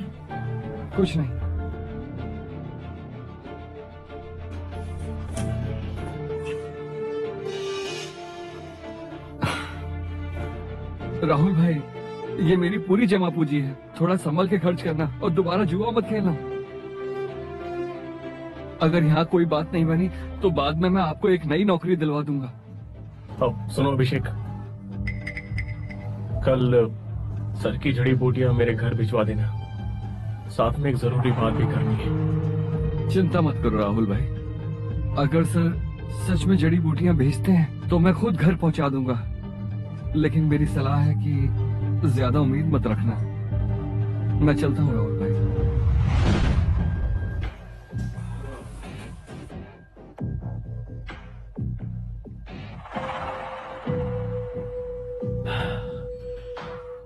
कुछ नहीं। राहुल भाई, ये मेरी पूरी जमा पूंजी है। थोड़ा संभल के खर्च करना और दोबारा जुआ मत खेलना। अगर यहाँ कोई बात नहीं बनी तो बाद में मैं आपको एक नई नौकरी दिलवा दूंगा। अब सुनो अभिषेक, कल सर की जड़ी बूटियां मेरे घर भिजवा देना। साथ में एक जरूरी बात भी करनी है। चिंता मत करो राहुल भाई, अगर सर सच में जड़ी बूटियां भेजते हैं तो मैं खुद घर पहुंचा दूंगा। लेकिन मेरी सलाह है कि ज्यादा उम्मीद मत रखना। मैं चलता हूँ राहुल भाई।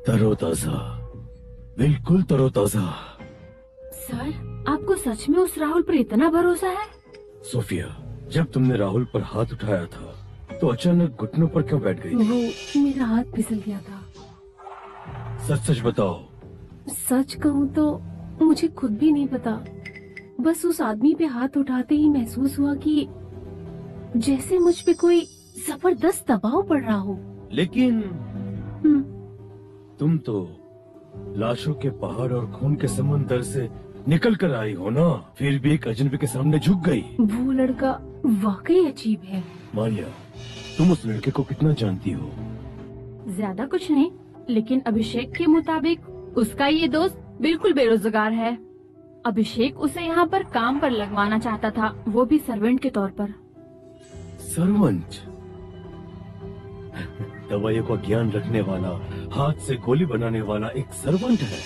तरोताजा, बिल्कुल तरोताजा। सर, आपको सच में उस राहुल पर इतना भरोसा है? सोफिया, जब तुमने राहुल पर हाथ उठाया था तो अचानक घुटनों पर क्यों बैठ गई? वो मेरा हाथ फिसल गया था। सच सच बताओ। सच कहूँ तो मुझे खुद भी नहीं पता। बस उस आदमी पे हाथ उठाते ही महसूस हुआ कि जैसे मुझ पे कोई जबरदस्त दबाव पड़ रहा हो। लेकिन हम्म, तुम तो लाशों के पहाड़ और खून के समंदर से निकल कर आई हो ना, फिर भी एक अजनबी के सामने झुक गई। वो लड़का वाकई अजीब है। मारिया, तुम उस लड़के को कितना जानती हो? ज्यादा कुछ नहीं, लेकिन अभिषेक के मुताबिक उसका ये दोस्त बिल्कुल बेरोजगार है। अभिषेक उसे यहाँ पर काम पर लगवाना चाहता था, वो भी सर्वेंट के तौर पर। सर्वंट? दवाइयों का ज्ञान रखने वाला, हाथ से गोली बनाने वाला एक सर्वंट है।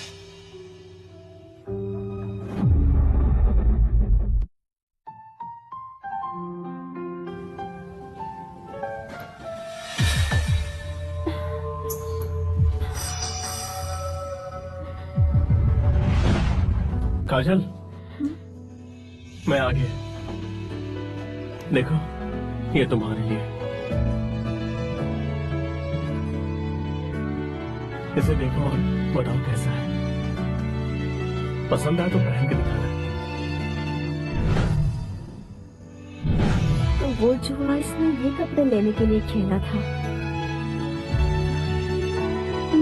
काजल, मैं आ गया। देखो, ये तुम्हारे लिए। इसे देखो और बताओ कैसा है। पसंद आए तो पहन के दिखाना। तो वो जुआ इसने ये कपड़े लेने के लिए खेला था।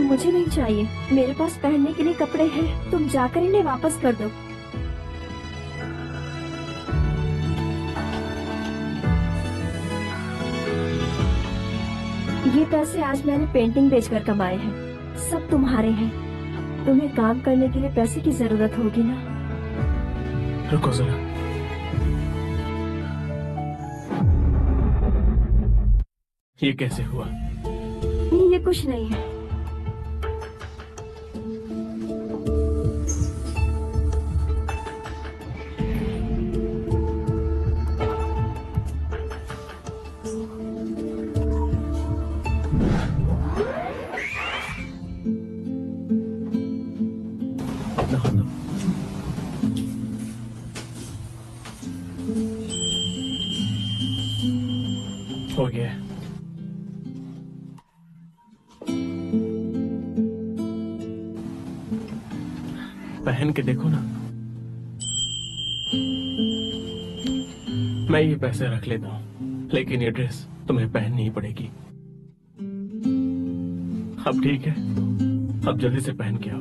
मुझे नहीं चाहिए। मेरे पास पहनने के लिए कपड़े हैं। तुम जाकर इन्हें वापस कर दो। ये पैसे आज मैंने पेंटिंग बेचकर कमाए हैं। सब तुम्हारे हैं। तुम्हें काम करने के लिए पैसे की जरूरत होगी ना? रुको जरा। ये कैसे हुआ? ये कुछ नहीं है। अपना हाथ दो। हो गया। पहन के देखो ना। मैं ये पैसे रख लेता हूँ, लेकिन ये ड्रेस तुम्हें पहननी ही पड़ेगी। अब ठीक है, अब जल्दी से पहन के आओ।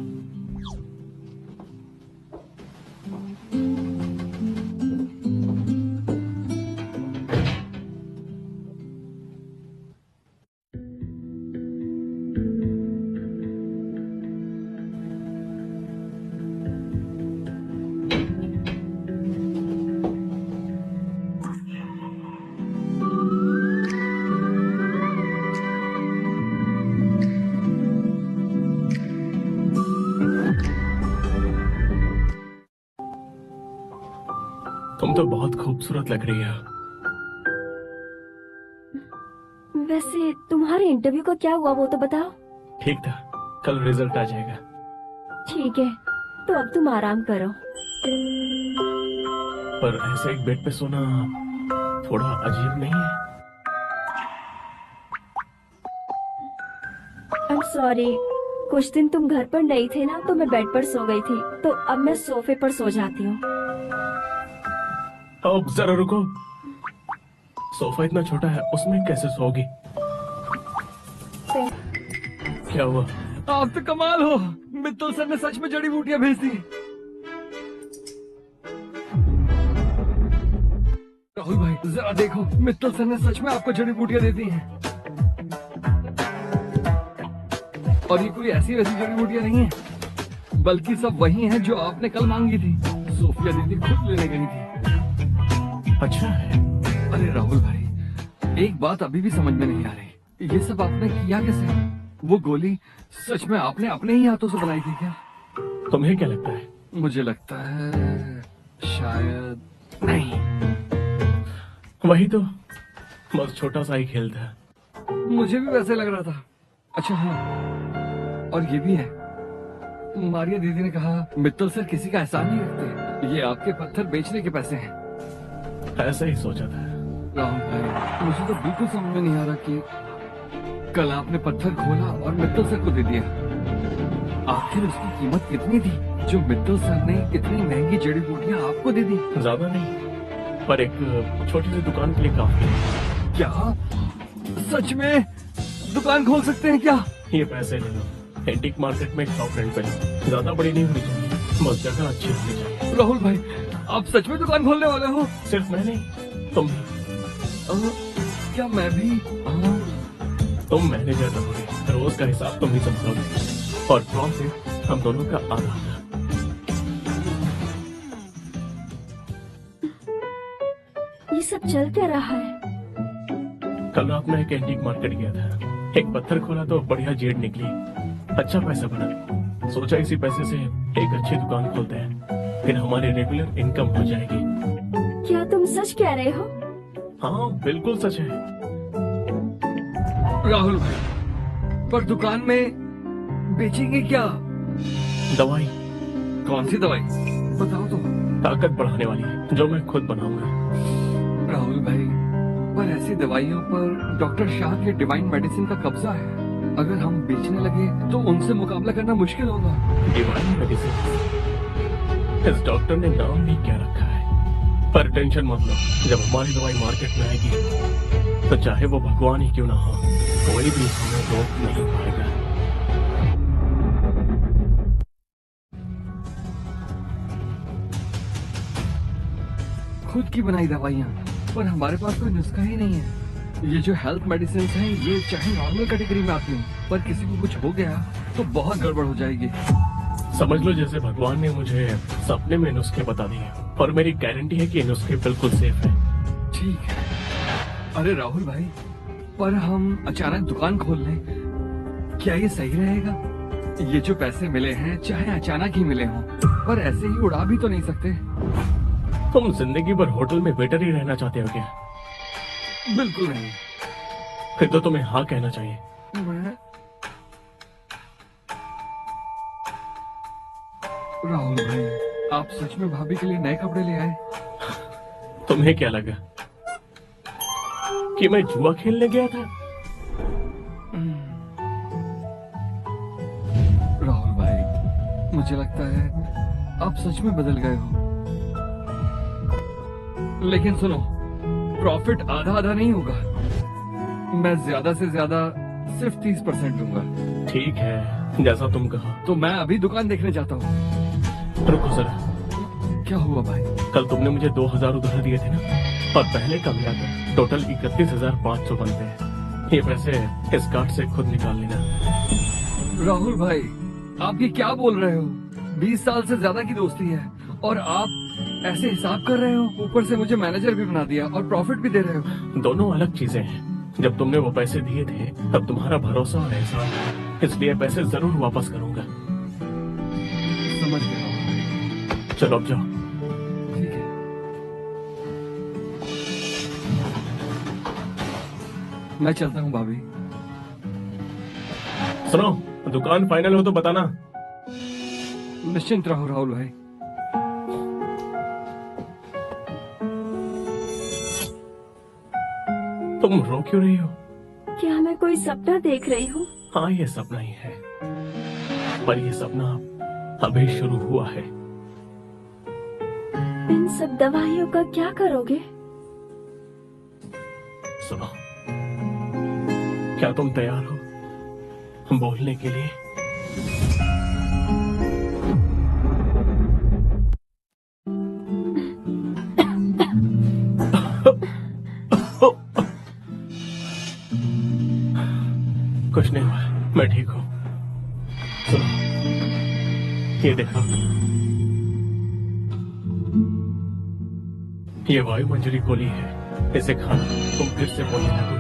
तुम तो बहुत खूबसूरत लग रही हो। वैसे तुम्हारे इंटरव्यू का क्या हुआ वो तो बताओ। ठीक था, कल रिजल्ट आ जाएगा। ठीक है, तो अब तुम आराम करो। पर ऐसे एक बेड पे सोना थोड़ा अजीब नहीं है? आई एम सॉरी, कुछ दिन तुम घर पर नहीं थे ना, तो मैं बेड पर सो गई थी, तो अब मैं सोफे पर सो जाती हूँ। अब जरा रुको, सोफा इतना छोटा है, उसमें कैसे सोओगी? क्या हुआ? आप तो कमाल हो, मित्तल सर ने सच में जड़ी बूटियां भेज दी। राहुल भाई जरा देखो, मित्तल सर ने सच में आपको जड़ी बूटियां दे दी हैं। और ये कोई ऐसी वैसी जड़ी बूटियां नहीं है, बल्कि सब वही हैं जो आपने कल मांगी थी। सोफिया दीदी खुद लेने गई थी। अच्छा है। अरे राहुल भाई, एक बात अभी भी समझ में नहीं आ रही, ये सब आपने किया कैसे? वो गोली सच में आपने अपने ही हाथों से बनाई थी क्या? तुम्हें क्या लगता है? मुझे लगता है शायद नहीं। वही तो, बस छोटा सा ही खेल था। मुझे भी वैसे लग रहा था। अच्छा हाँ, और ये भी है, मारिया दीदी ने कहा मित्तल सर किसी का एहसान नहीं रखते, ये आपके पत्थर बेचने के पैसे हैं। ऐसा ही सोचा था। राहुल भाई, मुझे तो बिल्कुल समझ में नहीं आ रहा कि कल आपने पत्थर खोला और मित्तल सर को दे दिया। आखिर उसकी कीमत कितनी थी जो मित्तल सर ने इतनी महंगी जड़ी बूटियां आपको दे दी? ज्यादा नहीं, पर एक छोटी सी दुकान के लिए काफी है। क्या सच में दुकान खोल सकते हैं क्या? ये पैसे ले लो, एंटीक मार्केट में टॉप रेंट पे लो। ज्यादा बड़ी नहीं होनी चाहिए, बस जगह अच्छी होनी चाहिए। राहुल भाई, आप सच में दुकान खोलने वाले हो? सिर्फ मैं नहीं, तुम भी। क्या मैं भी? तुम मैनेजर रहोगे, रोज का हिसाब तुम ही संभालोगे, और प्रॉफिट हम दोनों का आधा आधा। ये सब चल क्या रहा है? कल रात में एक एंटीक मार्केट गया था, एक पत्थर खोला तो बढ़िया जेड निकली, अच्छा पैसा बना। सोचा इसी पैसे से एक अच्छी दुकान खोलते हैं, फिर हमारी रेगुलर इनकम हो जाएगी। क्या तुम सच कह रहे हो? हाँ बिल्कुल सच है। राहुल भाई, पर दुकान में बेचेंगे क्या? दवाई। कौन सी दवाई बताओ तो। ताकत बढ़ाने वाली है, जो मैं खुद बनाऊंगा। राहुल भाई, पर ऐसी दवाइयों पर डॉक्टर शाह के डिवाइन मेडिसिन का कब्जा है। अगर हम बेचने लगे तो उनसे मुकाबला करना मुश्किल होगा। डिवाइन मेडिसिन, इस डॉक्टर ने नाम भी क्या रखा है। पर टेंशन मत लो, जब हमारी दवाई मार्केट में आएगी तो चाहे वो भगवान ही क्यों ना हो, कोई भी हमें रोक नहीं पाएगा। खुद की बनाई दवाइयाँ, पर हमारे पास कोई नुस्खा ही नहीं है। ये जो हेल्थ मेडिसिन हैं, ये चाहे नॉर्मल कैटेगरी में आती हूँ, पर किसी को कुछ हो गया तो बहुत गड़बड़ हो जाएगी। समझ लो जैसे भगवान ने मुझे सपने में नुस्खे बता दिए, और मेरी गारंटी है कि ये नुस्खे बिल्कुल सेफ है। ठीक है। अरे राहुल भाई, पर हम अचानक दुकान खोल लें, क्या ये सही रहेगा? ये जो पैसे मिले हैं चाहे अचानक ही मिले हों, पर ऐसे ही उड़ा भी तो नहीं सकते। तुम जिंदगी भर होटल में वेटर ही रहना चाहते हो क्या? बिल्कुल नहीं। फिर तो तुम्हें हाँ कहना चाहिए। मैं राहुल भाई, आप सच में भाभी के लिए नए कपड़े ले आए? तुम्हें क्या लगा कि मैं जुआ खेलने गया था? राहुल भाई, मुझे लगता है आप सच में बदल गए हो। लेकिन सुनो, प्रॉफिट आधा आधा नहीं होगा, मैं ज्यादा से ज्यादा सिर्फ 30% दूंगा। ठीक है, जैसा तुम कहा। तो मैं अभी दुकान देखने जाता हूँ। रुको जरा। क्या हुआ भाई? कल तुमने मुझे 2000 उधार दिए थे ना, और पहले का मिलाकर टोटल 31,500 बनते हैं। ये पैसे इस कार्ड से खुद निकाल लेना। राहुल भाई, आप ये क्या बोल रहे हो? 20 साल से ज्यादा की दोस्ती है और आप ऐसे हिसाब कर रहे हो? ऊपर से मुझे मैनेजर भी बना दिया और प्रॉफिट भी दे रहे हो। दोनों अलग चीजें हैं। जब तुमने वो पैसे दिए थे तब तुम्हारा भरोसा और एहसान था, इसलिए पैसे जरूर वापस करूंगा। समझ गया। चलो अब जाओ। ठीक है। मैं चलता हूँ भाभी। सुनो, दुकान फाइनल हो तो बताना। निश्चिंत रहो राहुल भाई। तुम रो क्यों रही हो? क्या मैं कोई सपना देख रही हूँ? हाँ, ये सपना ही है, पर ये सपना अभी शुरू हुआ है। इन सब दवाइयों का क्या करोगे? सुनो, क्या तुम तैयार हो बोलने के लिए? कुछ नहीं हुआ, मैं ठीक हूँ। सुनो, ये देखो, ये वायु मंजरी गोली है, इसे खाना तुम फिर से बोलने लगोगी।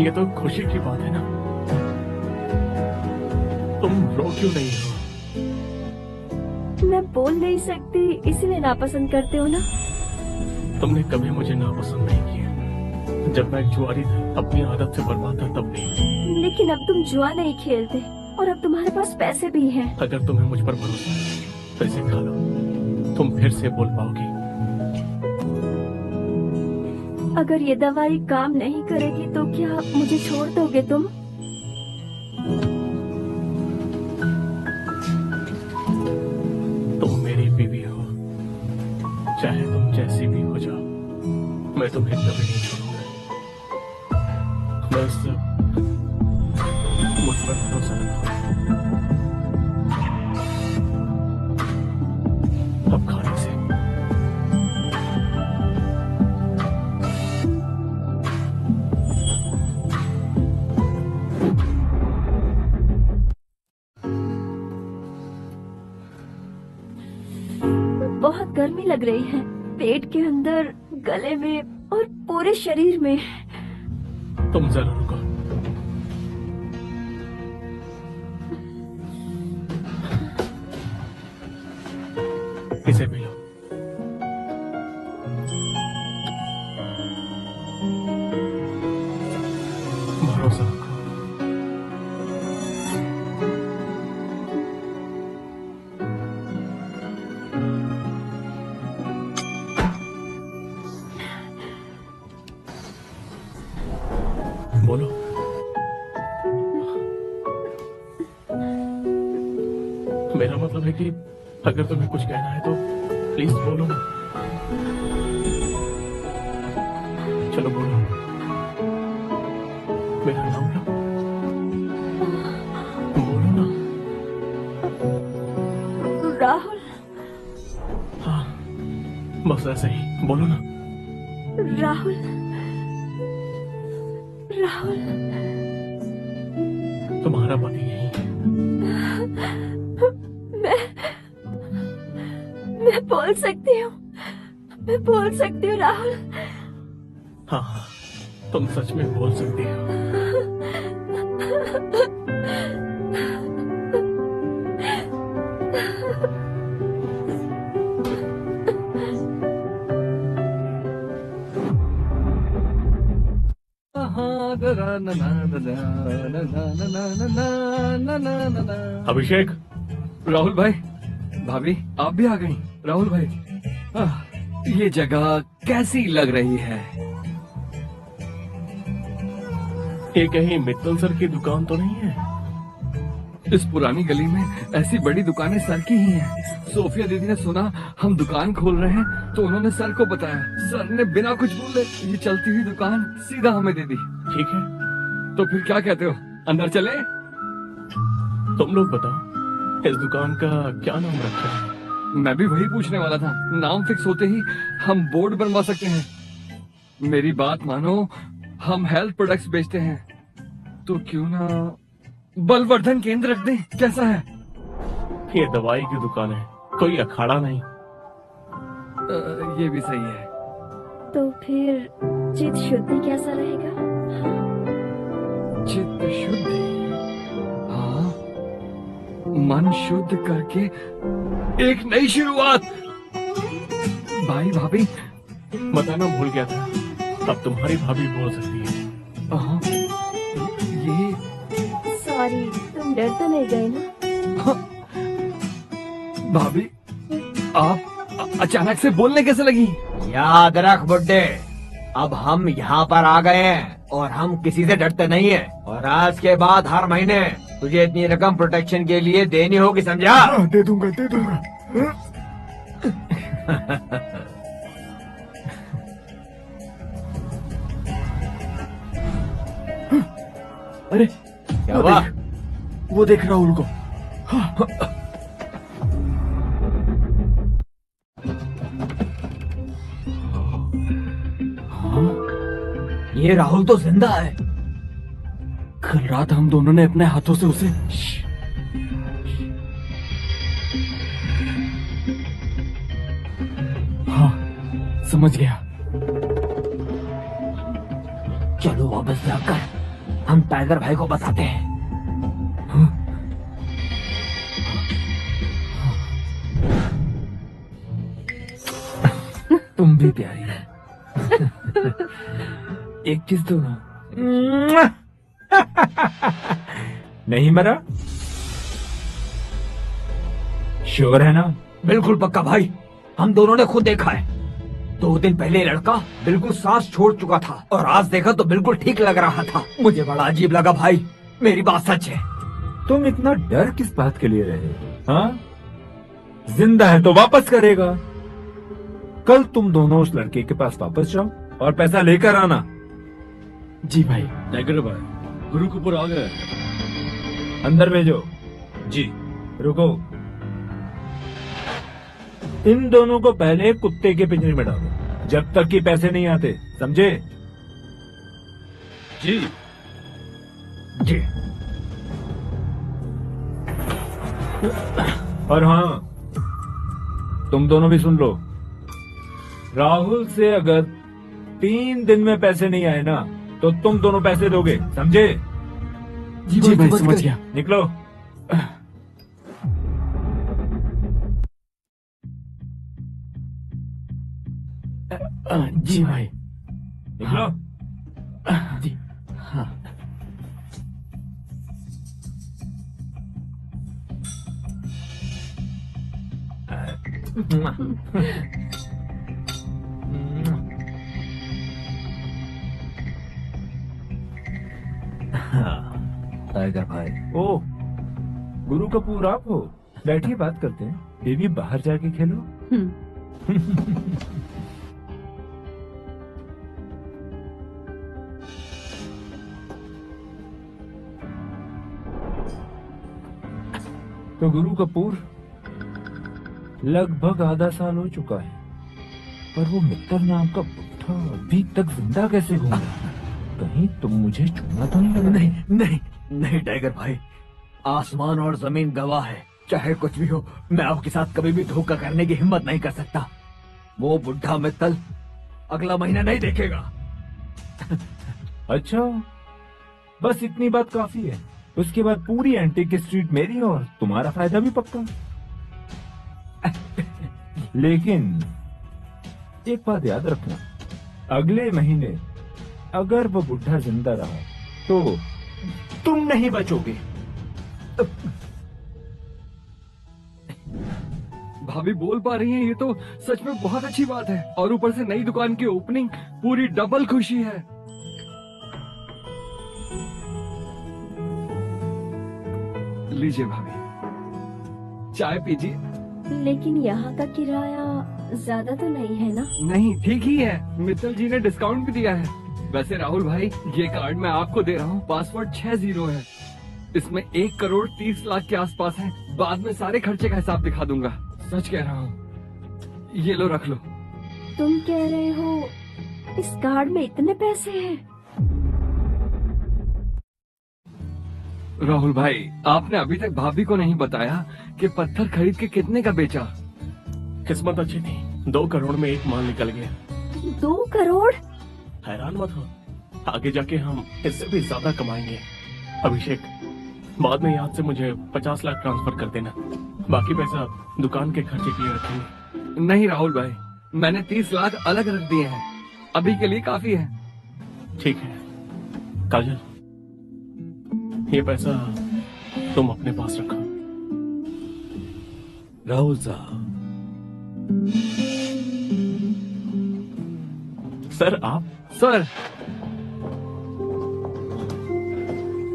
ये तो खुशी की बात है ना, तुम रो क्यों नहीं हो? मैं बोल नहीं सकती इसलिए नापसंद करते हो ना? तुमने कभी मुझे नापसंद नहीं किया। जब मैं जुआरी था, अपनी आदत से बर्बाद था, तब भी। लेकिन अब तुम जुआ नहीं खेलते और अब तुम्हारे पास पैसे भी हैं। अगर तुम्हें मुझ पर भरोसा है तो इसे खा लो, तुम फिर से बोल पाओगी। अगर ये दवाई काम नहीं करेगी तो क्या मुझे छोड़ दोगे तुम? तुम मेरी बीवी हो, चाहे तुम जैसी भी हो जाओ, मैं तुम्हें कभी नहीं छोड़ूंगा। बस मुझ पर भरोसा रखो। अब खाने से बहुत गर्मी लग रही है, पेट के अंदर, गले में और पूरे शरीर में। तुम जरूर रुको। इसे पी लो। भरोसा रखो। बोलो। मेरा मतलब है कि अगर तुम्हें कुछ कहना है तो प्लीज बोलो ना। चलो बोलो, मेरा नाम लो, बोलो ना। राहुल। हाँ, बस ऐसे ही बोलो ना। राहुल। राहुल। तुम्हारा पति यही है। मैं बोल सकती हूँ, मैं बोल सकती हूँ राहुल। हाँ हाँ, तुम सच में बोल सकती हो। अभिषेक। राहुल भाई, भाभी आप भी आ गई। राहुल भाई, ये जगह कैसी लग रही है? ये कहीं मित्तल सर की दुकान तो नहीं है? इस पुरानी गली में ऐसी बड़ी दुकानें सर की ही हैं। सोफिया दीदी ने सुना हम दुकान खोल रहे हैं तो उन्होंने सर को बताया। सर ने बिना कुछ बोले ये चलती हुई दुकान सीधा हमें दे दी। ठीक है, तो फिर क्या कहते हो, अंदर चले? तुम लोग बताओ, इस दुकान का क्या नाम रखा है? मैं भी वही पूछने वाला था। नाम फिक्स होते ही हम बोर्ड बनवा सकते हैं। मेरी बात मानो, हम हेल्थ प्रोडक्ट्स बेचते हैं, तो क्यों ना बलवर्धन केंद्र रख दें? कैसा है? ये दवाई की दुकान है, कोई अखाड़ा नहीं। ये भी सही है। तो फिर चित्त शुद्धि कैसा रहेगा? चित्त शुद्धि? हाँ, मन शुद्ध करके एक नई शुरुआत। भाई भाभी, बताना भूल गया था, अब तुम्हारी भाभी बोल सकती है। हाँ, ये सॉरी, तुम डर तो नहीं गए ना? भाभी, आप अचानक से बोलने कैसे लगी? याद रख बुड्ढे, अब हम यहाँ पर आ गए हैं और हम किसी से डरते नहीं हैं। और आज के बाद हर महीने तुझे इतनी रकम प्रोटेक्शन के लिए देनी होगी, समझा? हाँ, दे दूंगा, दे दूंगा। अरे क्या हुआ? वो देख राहुल को। ये राहुल तो जिंदा है। कल रात हम दोनों ने अपने हाथों से उसे हाँ, समझ गया। चलो वापस जाकर हम टाइगर भाई को बताते हैं। तुम भी प्यारी है। एक चीज तो नहीं मरा? श्योर है ना? बिल्कुल पक्का भाई, हम दोनों ने खुद देखा है। 2 दिन पहले लड़का बिल्कुल सांस छोड़ चुका था और आज देखा तो बिल्कुल ठीक लग रहा था। मुझे बड़ा अजीब लगा भाई, मेरी बात सच है। तुम इतना डर किस बात के लिए रहे? हाँ, जिंदा है तो वापस करेगा। कल तुम दोनों उस लड़के के पास वापस जाओ और पैसा लेकर आना। जी भाई। टाइगर भाई, गुरु कपूर आ गए। अंदर भेजो। जी। रुको, इन दोनों को पहले कुत्ते के पिंजरे में डालो जब तक कि पैसे नहीं आते, समझे? जी। जी। और हाँ, तुम दोनों भी सुन लो, राहुल से अगर 3 दिन में पैसे नहीं आए ना तो तुम दोनों पैसे दोगे, समझे? जी भाई, समझ गया। निकलो। जी भाई। निकलो। जी। हाँ। टाइगर भाई। ओ, गुरु कपूर आप हो? बैठिए, बात करते हैं। बेबी, बाहर जाके खेलो। तो गुरु कपूर, लगभग आधा साल हो चुका है, पर वो मित्तर नाम का बुड्ढा अभी तक जिंदा कैसे घूम रहा है? कहीं तुम मुझे छूना तो नहीं लगा? नहीं नहीं नहीं टाइगर भाई, आसमान और जमीन गवाह है। चाहे कुछ भी हो, मैं आपके साथ कभी भी धोखा करने की हिम्मत नहीं कर सकता। वो बुढ़ा मित्तल अगला महीना नहीं देखेगा। अच्छा, बस इतनी बात काफी है। उसके बाद पूरी एंटीक स्ट्रीट मेरी और तुम्हारा फायदा भी पक्का। लेकिन एक बात याद रखना, अगले महीने अगर वो बुढ़ा जिंदा रहा तो तुम नहीं बचोगे। भाभी बोल पा रही हैं, ये तो सच में बहुत अच्छी बात है। और ऊपर से नई दुकान की ओपनिंग, पूरी डबल खुशी है। लीजिए भाभी, चाय पीजिए। लेकिन यहाँ का किराया ज्यादा तो नहीं है ना? नहीं, ठीक ही है। मित्तल जी ने डिस्काउंट भी दिया है। वैसे राहुल भाई, ये कार्ड मैं आपको दे रहा हूँ। पासवर्ड 60 है। इसमें 1 करोड़ 30 लाख के आसपास है। बाद में सारे खर्चे का हिसाब दिखा दूंगा। सच कह रहा हूँ। ये लो, रख लो। तुम कह रहे हो इस कार्ड में इतने पैसे हैं? राहुल भाई, आपने अभी तक भाभी को नहीं बताया कि पत्थर खरीद के कितने का बेचा। किस्मत अच्छी थी, 2 करोड़ में 1 माल निकल गया। 2 करोड़? हैरान मत हो, आगे जाके हम इससे भी ज्यादा कमाएंगे। अभिषेक, बाद में याद से मुझे 50 लाख ट्रांसफर कर देना। बाकी पैसा दुकान के खर्चे के लिए रखेंगे। नहीं राहुल भाई, मैंने 30 लाख अलग रख दिए हैं। अभी के लिए काफी है। ठीक है काजल, ये पैसा तुम अपने पास रखो। राहुल साहब, सर आप? सर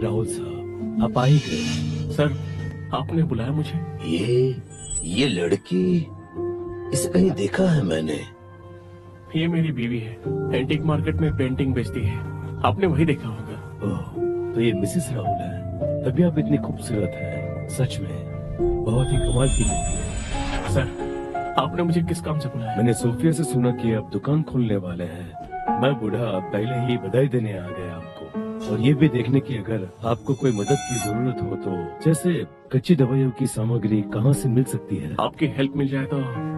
राहुल साहब आप आ ही गए। सर आपने बुलाया मुझे? ये लड़की, इसे कहीं देखा है मैंने। ये मेरी बीवी है, एंटीक मार्केट में पेंटिंग बेचती है, आपने वही देखा होगा। ओह, तो ये मिसेस राहुल है। तभी आप इतनी खूबसूरत है, सच में बहुत ही कमाल की लड़की है। सर आपने मुझे किस काम से बुलाया? मैंने सोफिया से सुना कि आप दुकान खोलने वाले हैं। मैं बूढ़ा पहले ही बधाई देने आ गया आपको, और ये भी देखने की अगर आपको कोई मदद की जरूरत हो तो, जैसे कच्ची दवाइयों की सामग्री कहाँ से मिल सकती है। आपकी हेल्प मिल जाए तो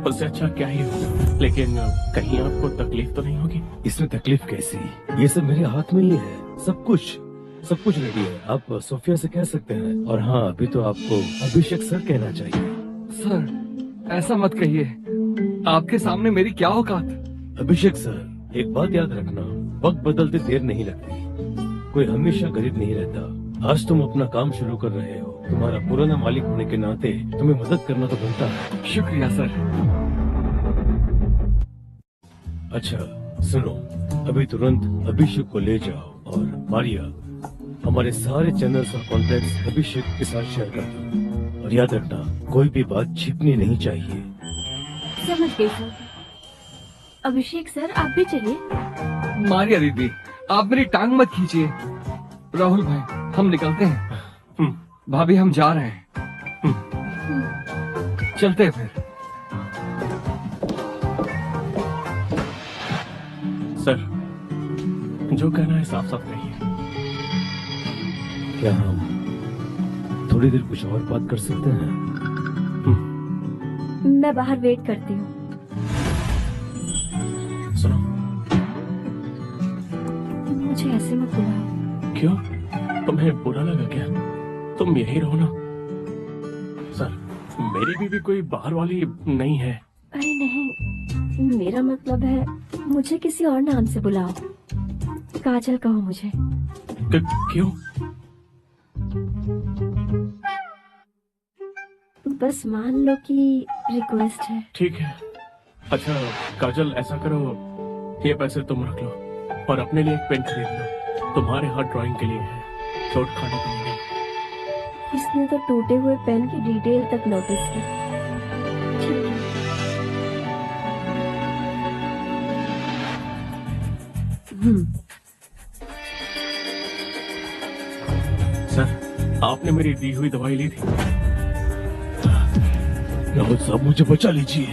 उससे अच्छा क्या ही होगा, लेकिन कहीं आपको तकलीफ तो नहीं होगी? इसमें तकलीफ कैसी, ये सब मेरे हाथ में ही है। सब कुछ रेडी है, आप सोफिया से कह सकते हैं। और हाँ, अभी तो आपको अभिषेक सर कहना चाहिए। सर ऐसा मत कहिए, आपके सामने मेरी क्या औकात। अभिषेक सर, एक बात याद रखना, वक्त बदलते देर नहीं लगती, कोई हमेशा गरीब नहीं रहता। आज तुम अपना काम शुरू कर रहे हो, तुम्हारा पुराना मालिक होने के नाते तुम्हें मदद करना तो बनता है। शुक्रिया सर। अच्छा सुनो, अभी तुरंत अभिषेक को ले जाओ और मारिया, हमारे सारे चैनल्स और कॉन्टैक्ट्स अभिषेक के साथ शेयर कर दो। और याद रखना, कोई भी बात छिपनी नहीं चाहिए। समझ गई सर। अभिषेक सर आप भी चलिए। मारिया दीदी, आप मेरी टांग मत खींचिए। राहुल भाई, हम निकलते हैं। भाभी हम जा रहे हैं। चलते हैं फिर। सर जो कहना है साफ साफ कहिए। क्या हम थोड़ी देर कुछ और बात कर सकते हैं? मैं बाहर वेट करती हूँ। सुनो, मुझे ऐसे मत बुलाओ। क्यों, तुम्हें बुरा लगा क्या? तुम यही रहो ना। सर मेरी बीवी कोई बाहर वाली नहीं है। अरे नहीं, मेरा मतलब है मुझे किसी और नाम से बुलाओ। काजल कहो मुझे। क्यों? बस मान लो कि रिक्वेस्ट है। ठीक है। अच्छा काजल, ऐसा करो, ये पैसे तुम रख लो और अपने लिए एक पेन खरीद लो। तुम्हारे हाथ ड्राइंग के लिए है, चोट खाने के लिए नहीं। इसने तो टूटे हुए पेन की डिटेल तक नोटिस की। ठीक है। सर आपने मेरी दी हुई दवाई ली थी? राहुल साहब मुझे बचा लीजिए।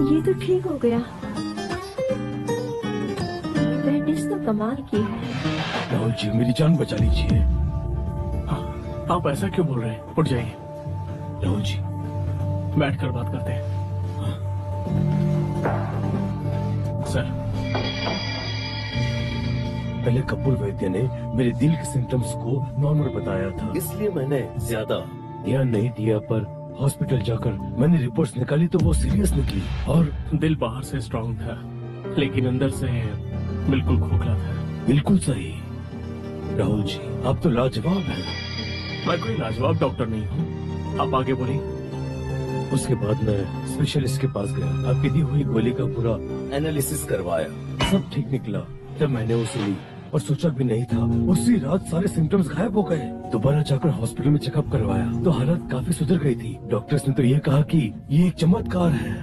ये तो ठीक हो गया। बैंडेज तो कमाल की है। राहुल जी मेरी जान बचा लीजिए। आप ऐसा क्यों बोल रहे हैं? उठ जाइए। राहुल जी बैठकर बात करते हैं। सर पहले कपूर वैद्य ने मेरे दिल के सिम्टम्स को नॉर्मल बताया था, इसलिए मैंने ज्यादा ध्यान नहीं दिया। पर हॉस्पिटल जाकर मैंने रिपोर्ट्स निकाली तो वो सीरियस निकली। और दिल बाहर से स्ट्रांग था, लेकिन अंदर से बिल्कुल खोखला था। बिल्कुल सही। राहुल जी आप तो लाजवाब हैं। मैं कोई लाजवाब डॉक्टर नहीं हूँ, आप आगे बोलिए। उसके बाद मैं स्पेशलिस्ट के पास गया, आपकी दी हुई गोली का पूरा एनालिसिस करवाया, सब ठीक निकला। तब मैंने उसे ली और सोचा भी नहीं था, उसी रात सारे सिम्टम्स गायब हो गए। दोबारा जाकर हॉस्पिटल में चेकअप करवाया तो हालत काफी सुधर गई थी। डॉक्टर्स ने तो ये कहा कि ये एक चमत्कार है।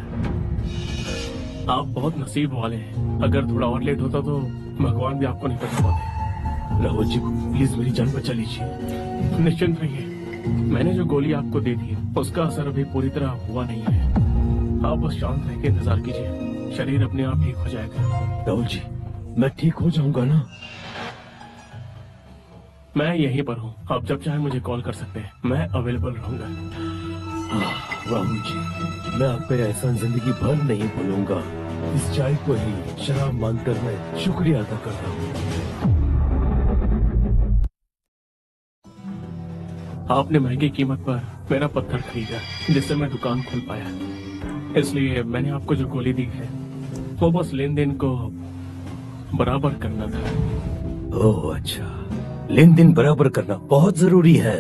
आप बहुत नसीब वाले हैं, अगर थोड़ा और लेट होता तो भगवान भी आपको नहीं बचा पाते। राहुल जी प्लीज मेरी जान बचा लीजिए। निश्चिंत रहिए, मैंने जो गोली आपको दी थी उसका असर अभी पूरी तरह हुआ नहीं है। आप बस शांत रह के इंतजार कीजिए, शरीर अपने आप ठीक हो जाएगा। राहुल जी मैं ठीक हो जाऊंगा ना? मैं यहीं पर हूँ, आप जब चाहे मुझे कॉल कर सकते हैं, मैं अवेलेबल रहूंगा। राहुल जी मैं आपका यह एहसान जिंदगी भर नहीं भूलूंगा। इस चाय को ही शराब मानकर मैं शुक्रिया अदा करता हूँ। आपने महंगी कीमत पर मेरा पत्थर खरीदा जिससे मैं दुकान खोल पाया, इसलिए मैंने आपको जो गोली दी है वो बस लेन देन को बराबर करना था। ओह अच्छा, लेन देन बराबर करना बहुत जरूरी है।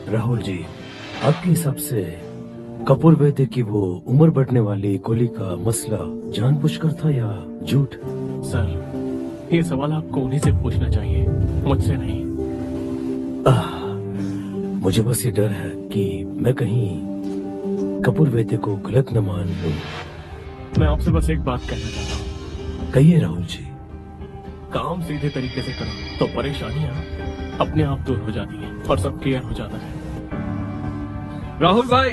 राहुल जी, आपके हिसाब से कपूर वैद्य की वो उम्र बढ़ने वाली गोली का मसला जानबूझकर था या झूठ? सर, ये सवाल आपको उन्हीं से पूछना चाहिए, मुझसे नहीं। मुझे बस ये डर है कि मैं कहीं कपूर वैद्य को गलत न मान लूं। मैं आपसे बस एक बात कहना चाहता हूँ। कहिए राहुल जी। काम सीधे तरीके से करो तो परेशानियां अपने आप दूर हो जाती हैं और सब क्लियर हो जाता है। राहुल भाई,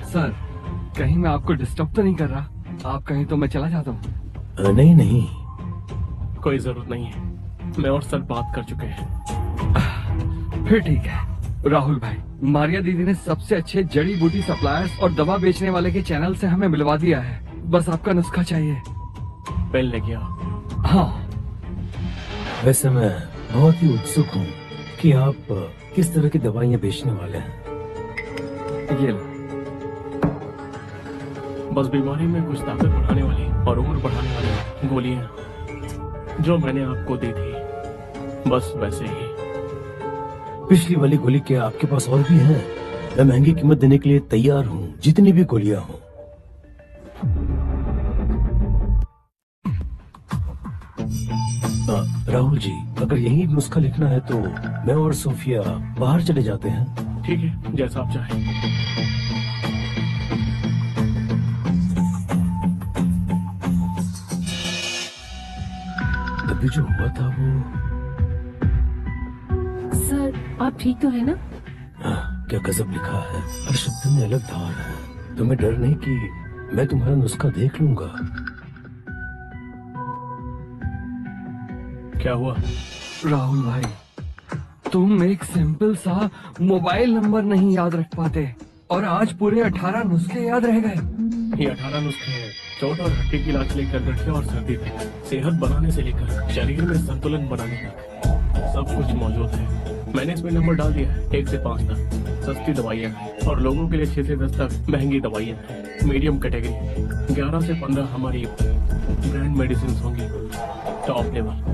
सर कहीं मैं आपको डिस्टर्ब तो नहीं कर रहा? आप कहीं तो मैं चला जाता हूँ। नहीं नहीं, कोई जरूरत नहीं है, मैं और सर बात कर चुके हैं। फिर ठीक है। राहुल भाई, मारिया दीदी ने सबसे अच्छे जड़ी बूटी सप्लायर्स और दवा बेचने वाले के चैनल से हमें मिलवा दिया है। बस आपका नुस्खा चाहिए। पेन लेके आओ। हाँ, वैसे मैं बहुत ही उत्सुक हूँ कि आप किस तरह की दवाइयाँ बेचने वाले हैं। ये लो। बस बीमारी में कुछ ताकत बढ़ाने वाली और उम्र बढ़ाने वाली गोलियां जो मैंने आपको दी थी, बस वैसे ही। पिछली वाली गोली क्या आपके पास और भी है? मैं महंगी कीमत देने के लिए तैयार हूँ, जितनी भी गोलियां हों। राहुल जी, अगर यही नुस्खा लिखना है तो मैं और सोफिया बाहर चले जाते हैं। ठीक है, जैसा आप चाहें। अभी जो हुआ था वो सर, आप ठीक तो है ना? क्या गजब लिखा है, हर शब्द में अलग धार है। तुम्हें डर नहीं कि मैं तुम्हारा नुस्खा देख लूंगा? क्या हुआ? राहुल भाई, तुम एक सिंपल सा मोबाइल नंबर नहीं याद रख पाते और आज पूरे 18 नुस्खे याद रह गए। ये 18 नुस्खे हैं, चोट और हड्डी की इलाज लेकर गठिया और सर्दी तक, सेहत बनाने से लेकर शरीर में संतुलन बनाने तक सब कुछ मौजूद है। मैंने इसमें नंबर डाल दिया है 1 से 5 तक सस्ती दवाइयाँ हैं और लोगों के लिए 6 से 10 तक महंगी दवाइयाँ हैं। मीडियम कैटेगरी 11 से 15 हमारी ब्रांड मेडिसिन होंगी, टॉप लेवल।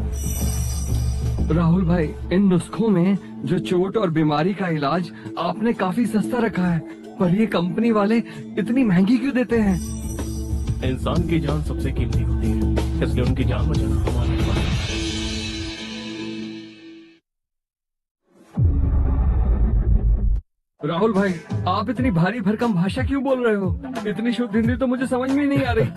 राहुल भाई, इन नुस्खों में जो चोट और बीमारी का इलाज आपने काफी सस्ता रखा है, पर ये कंपनी वाले इतनी महंगी क्यों देते हैं? इंसान की जान सबसे कीमती होती है, इसलिए उनकी जान बचाना हमारा फर्ज है। राहुल भाई, आप इतनी भारी भरकम भाषा क्यों बोल रहे हो? इतनी शुद्ध हिंदी तो मुझे समझ में नहीं आ रही।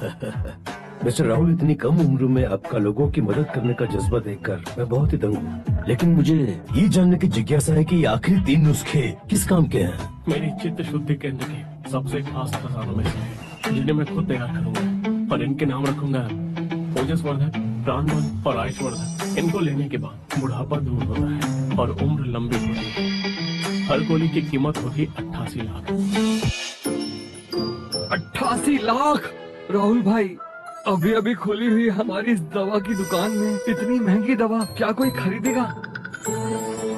मिस्टर राहुल, इतनी कम उम्र में आपका लोगों की मदद करने का जज्बा देखकर मैं बहुत ही दंग हूँ। लेकिन मुझे ये जानने की जिज्ञासा है कि ये आखिरी 3 नुस्खे किस काम के हैं? मेरी चित्त शुद्धि केंद्र के सबसे खास खजानों में से है, जिन्हें मैं खुद तैयार करूंगा और इनके नाम रखूंगा ओजसवर्धक, प्राणवर्धक और आयुष्वर्धक। इनको लेने के बाद बुढ़ापा दूर होता है और उम्र लंबी होती है। हर गोली की कीमत होगी 88 लाख। 88 लाख? राहुल भाई, अभी अभी खोली हुई हमारी इस दवा की दुकान में इतनी महंगी दवा क्या कोई खरीदेगा?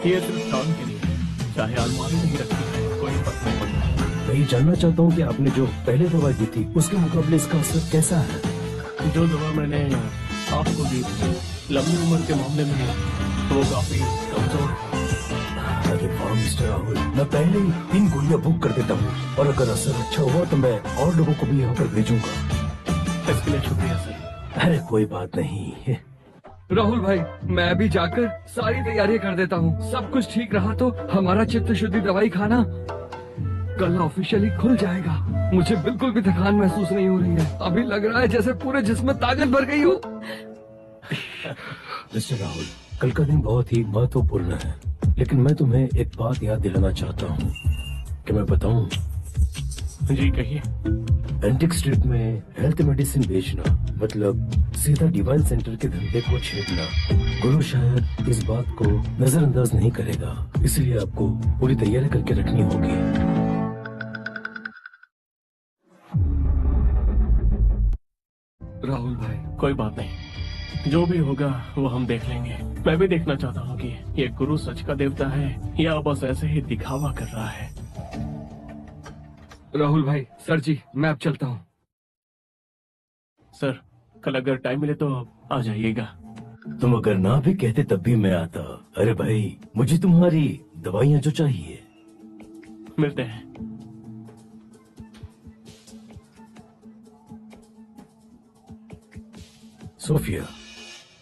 ये सिर्फ काम के लिए है, चाहे अलमारी नहीं रखी है, कोई फर्क नहीं पड़ता। मैं ये जानना चाहता हूँ कि आपने जो पहले दवा दी थी उसके मुकाबले इसका असर कैसा है? जो दवा मैंने आपको दी थी लंबी उम्र के मामले में वो काफी कमजोर है। अरे वाह मिस्टर राहुल, मैं पहले ही 3 गोलियां बुक कर देता हूँ और अगर असर अच्छा हुआ तो मैं और लोगों को भी यहाँ पर भेजूंगा। इसके लिए शुक्रिया सर। अरे कोई बात नहीं। राहुल भाई, मैं अभी जाकर सारी तैयारियां कर देता हूँ। सब कुछ ठीक रहा तो हमारा चित्त शुद्धि दवाई खाना कल ऑफिशियली खुल जाएगा। मुझे बिल्कुल भी थकान महसूस नहीं हो रही है। अभी लग रहा है जैसे पूरे जिस्म में ताकत भर गई हो। मिस्टर राहुल, कल का दिन बहुत ही महत्वपूर्ण है, लेकिन मैं तुम्हें एक बात याद दिलाना चाहता हूँ। कि मैं बताऊँ? जी कहिए। एंटिक स्ट्रीट में हेल्थ मेडिसिन बेचना मतलब सीधा डिवाइन सेंटर के धंधे को छेड़ना। गुरु शायद इस बात को नजरअंदाज नहीं करेगा, इसलिए आपको पूरी तैयारी करके रखनी होगी। राहुल भाई। कोई बात नहीं, जो भी होगा वो हम देख लेंगे। मैं भी देखना चाहता हूँ कि ये गुरु सच का देवता है या बस ऐसे ही दिखावा कर रहा है। राहुल भाई, सर जी मैं अब चलता हूँ। सर, कल अगर टाइम मिले तो आ जाइएगा। तुम अगर ना भी कहते तब भी मैं आता। अरे भाई, मुझे तुम्हारी दवाइयाँ जो चाहिए। मिलते हैं। सोफिया,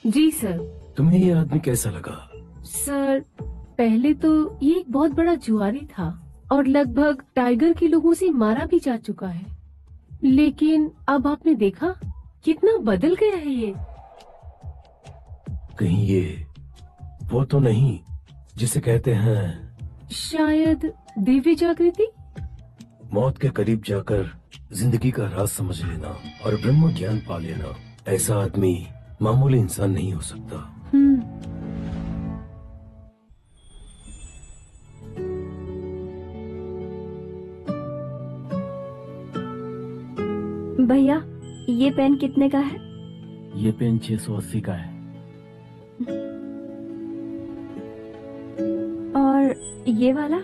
जी सर। तुम्हें ये आदमी कैसा लगा? सर, पहले तो ये एक बहुत बड़ा जुआरी था और लगभग टाइगर के लोगों से मारा भी जा चुका है, लेकिन अब आपने देखा कितना बदल गया है ये। कहीं ये वो तो नहीं जिसे कहते हैं शायद दिव्य जागृति। मौत के करीब जाकर जिंदगी का राज समझ लेना और ब्रह्म ज्ञान पा लेना। ऐसा आदमी मामूली इंसान नहीं हो सकता। भैया, ये पेन कितने का है? ये पेन 680 का है। और ये वाला?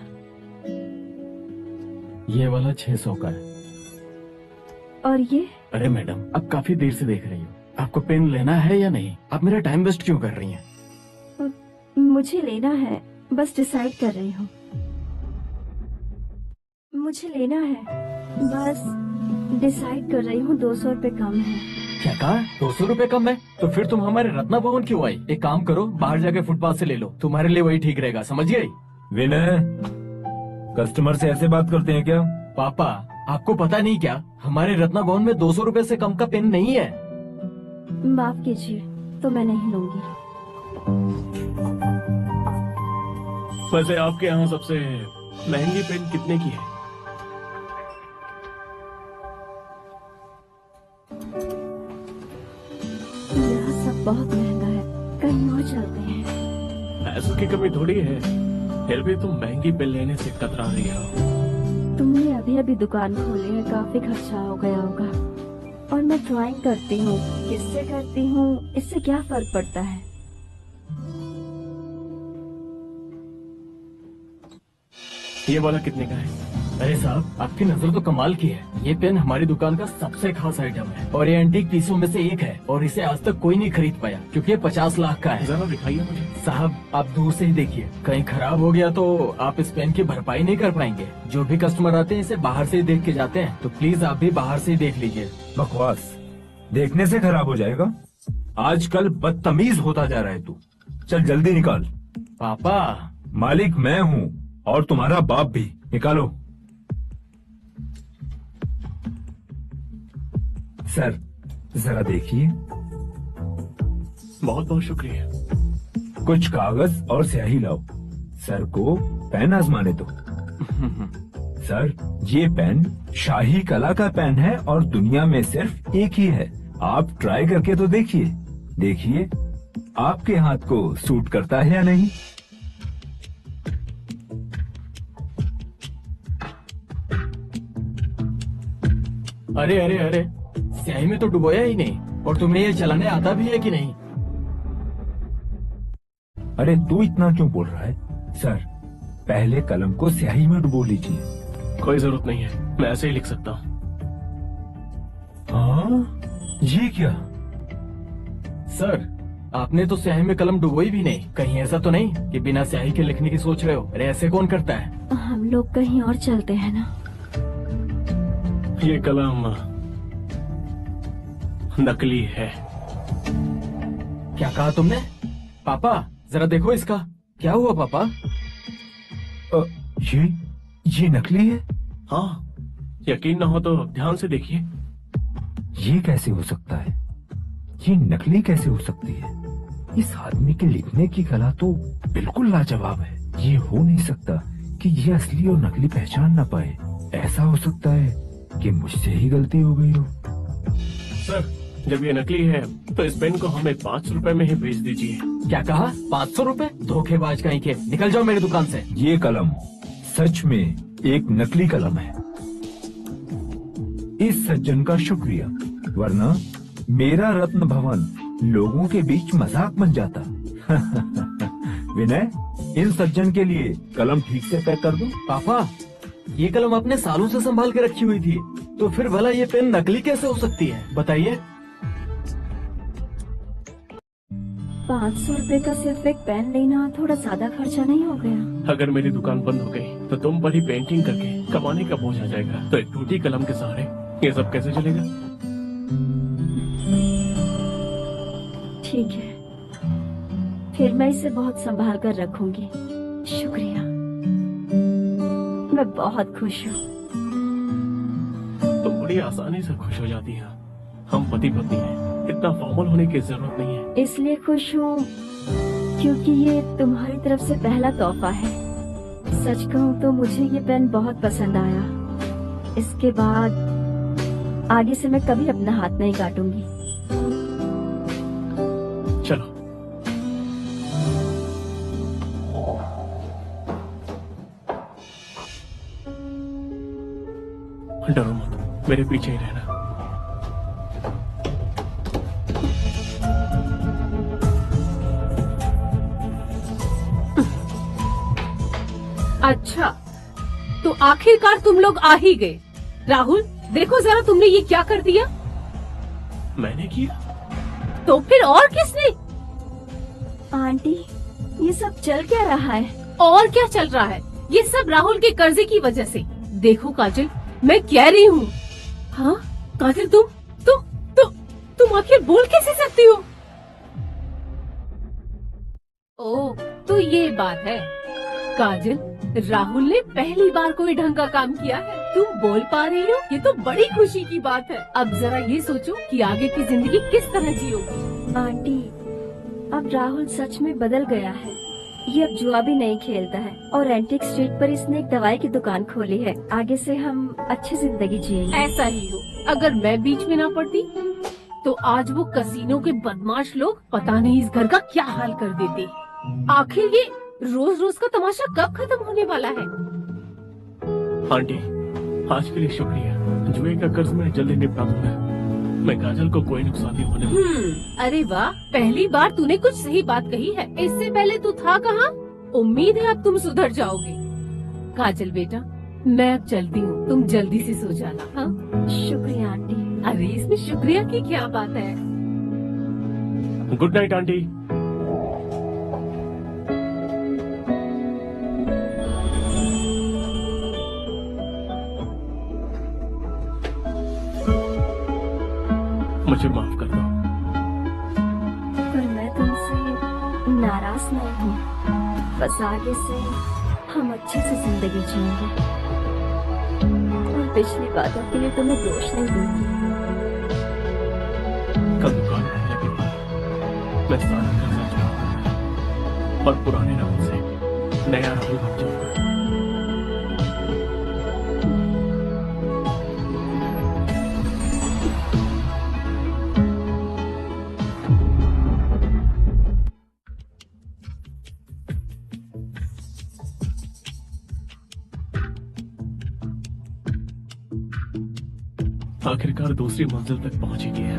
ये वाला 600 का है। और ये? अरे मैडम, आप काफी देर से देख रही हो, आपको पेन लेना है या नहीं? आप मेरा टाइम वेस्ट क्यों कर रही हैं? मुझे लेना है, बस डिसाइड कर रही हूँ। मुझे लेना है, बस डिसाइड कर रही हूँ। 200 रुपए कम है। क्या कहा? 200 रुपए कम है? तो फिर तुम हमारे रत्ना भवन क्यों आई? एक काम करो, बाहर जाके फुटपाथ से ले लो, तुम्हारे लिए वही ठीक रहेगा। समझ गई? विनय, कस्टमर से ऐसे बात करते हैं क्या? पापा, आपको पता नहीं क्या, हमारे रत्ना भवन में 200 रुपए से कम का पेन नहीं है। माफ कीजिए, तो मैं नहीं लूंगी। वैसे आपके यहाँ सबसे महंगी पेन कितने की है? यह सब बहुत महंगा है, कहीं और चलते हैं। पैसों की कमी थोड़ी है, फिर भी तुम महंगी पेन लेने से कतरा रही हो। तुमने अभी अभी दुकान खोली है, काफी खर्चा हो गया होगा। और मैं ड्राइंग करती हूँ, किससे करती हूँ इससे क्या फर्क पड़ता है? ये वाला कितने का है? अरे साहब, आपकी नजर तो कमाल की है। ये पेन हमारी दुकान का सबसे खास आइटम है और ये एंटीक पीसों में से एक है और इसे आज तक कोई नहीं खरीद पाया क्योंकि ये 50 लाख का है। जरा दिखाइए मुझे। साहब, आप दूर से ही देखिए, कहीं खराब हो गया तो आप इस पेन की भरपाई नहीं कर पाएंगे। जो भी कस्टमर आते हैं इसे बाहर से ही देख के जाते हैं, तो प्लीज आप भी बाहर से ही देख लीजिए। बकवास, देखने से खराब हो जाएगा। आजकल बदतमीज होता जा रहा है तू। चल जल्दी निकाल। पापा, मालिक मैं हूँ और तुम्हारा बाप भी। निकालो। सर, जरा देखिए। बहुत बहुत शुक्रिया। कुछ कागज और स्याही लाओ। सर को पेन आजमाने दो। सर, ये पेन शाही कला का पेन है और दुनिया में सिर्फ एक ही है। आप ट्राई करके तो देखिए। देखिए आपके हाथ को सूट करता है या नहीं। अरे अरे अरे, स्याही में तो डुबोया ही नहीं। और तुम्हें ये चलाने आता भी है कि नहीं? अरे तू इतना क्यों बोल रहा है? सर, पहले कलम को स्याही में डुबो लीजिए। कोई जरूरत नहीं है, मैं ऐसे ही लिख सकता हूँ। हाँ, ये क्या? सर, आपने तो स्याही में कलम डुबोई भी नहीं। कहीं ऐसा तो नहीं कि बिना स्याही के लिखने की सोच रहे हो? अरे ऐसे कौन करता है? हम लोग कहीं और चलते हैं ना। ये कलम नकली है। क्या कहा तुमने? पापा, जरा देखो इसका। क्या हुआ पापा? ये नकली है? हाँ, यकीन ना हो तो ध्यान से देखिए। ये कैसे हो सकता है? ये नकली कैसे हो सकती है? इस आदमी के लिखने की कला तो बिल्कुल लाजवाब है। ये हो नहीं सकता कि ये असली और नकली पहचान ना पाए। ऐसा हो सकता है कि मुझसे ही गलती हो गई हो। सर, जब ये नकली है तो इस पेन को हमें 5 रुपए में ही बेच दीजिए। क्या कहा? 500 रुपए? धोखेबाज कहीं के, निकल जाओ मेरी दुकान से। ये कलम सच में एक नकली कलम है। इस सज्जन का शुक्रिया, वरना मेरा रत्न भवन लोगों के बीच मजाक बन जाता। विनय, इन सज्जन के लिए कलम ठीक से पैक कर दो। पापा, ये कलम आपने सालों से संभाल के रखी हुई थी, तो फिर भला ये पेन नकली कैसे हो सकती है, बताइए। 500 रुपए का सिर्फ एक पेन लेना थोड़ा ज्यादा खर्चा नहीं हो गया? अगर मेरी दुकान बंद हो गई तो तुम पर ही पेंटिंग करके कमाने का बोझ आ जाएगा, तो एक टूटी कलम के सहारे ये सब कैसे चलेगा? ठीक है, फिर मैं इसे बहुत संभाल कर रखूंगी। शुक्रिया, मैं बहुत खुश हूँ। तुम बड़ी आसानी से खुश हो जाती है। हम पति पत्नी हैं, इतना फॉर्मल होने की जरूरत नहीं है। इसलिए खुश हूँ क्योंकि ये तुम्हारी तरफ से पहला तोहफा है। सच कहूँ तो मुझे ये पेन बहुत पसंद आया। इसके बाद आगे से मैं कभी अपना हाथ नहीं काटूंगी। चलो। डरो मत, मेरे पीछे ही रहना। अच्छा, तो आखिरकार तुम लोग आ ही गए। राहुल, देखो जरा तुमने ये क्या कर दिया। मैंने किया? तो फिर और किसने? आंटी, ये सब चल क्या रहा है? और क्या चल रहा है? ये सब राहुल के कर्जे की वजह से। देखो काजल, मैं कह रही हूँ। हाँ काजल, तुम आखिर बोल कैसे सकती हो? ओ, तो ये बात है। काजल, राहुल ने पहली बार कोई ढंग का काम किया है। तुम बोल पा रही हो, ये तो बड़ी खुशी की बात है। अब जरा ये सोचो कि आगे की जिंदगी किस तरह जियोगी। आंटी, अब राहुल सच में बदल गया है। ये अब जुआ भी नहीं खेलता है और एंटीक स्ट्रीट पर इसने एक दवाई की दुकान खोली है। आगे से हम अच्छी जिंदगी जिएंगे। ऐसा ही हो। अगर मैं बीच में ना पड़ती तो आज वो कसीनो के बदमाश लोग पता नहीं इस घर का क्या हाल कर देते। आखिर ये रोज रोज का तमाशा कब खत्म होने वाला है? आंटी, आज के लिए शुक्रिया। जुए का कर्ज मैं जल्दी निपटा दूंगा। मैं काजल को कोई नुकसान नहीं होने दूंगा। अरे वाह, पहली बार तूने कुछ सही बात कही है। इससे पहले तू था कहाँ? उम्मीद है अब तुम सुधर जाओगे। काजल बेटा, मैं अब चलती हूँ, तुम जल्दी से सो जाना। हाँ? शुक्रिया आंटी। अरे इसमें शुक्रिया की क्या बात है? Good night aunty. मुझे माफ कर दो। पर मैं तुमसे नाराज नहीं हूँ। बस आगे से हम अच्छे से जिंदगी जिएंगे और पिछली बातों के लिए तुम्हें दोष नहीं दूंगी। कल दुकान खोलने के बाद मैं सारा कर्जा चुकाऊंगा और पुराने राहुल से नया राहुल बन जाऊंगा। आखिरकार दूसरी मंजिल तक पहुंच ही गया।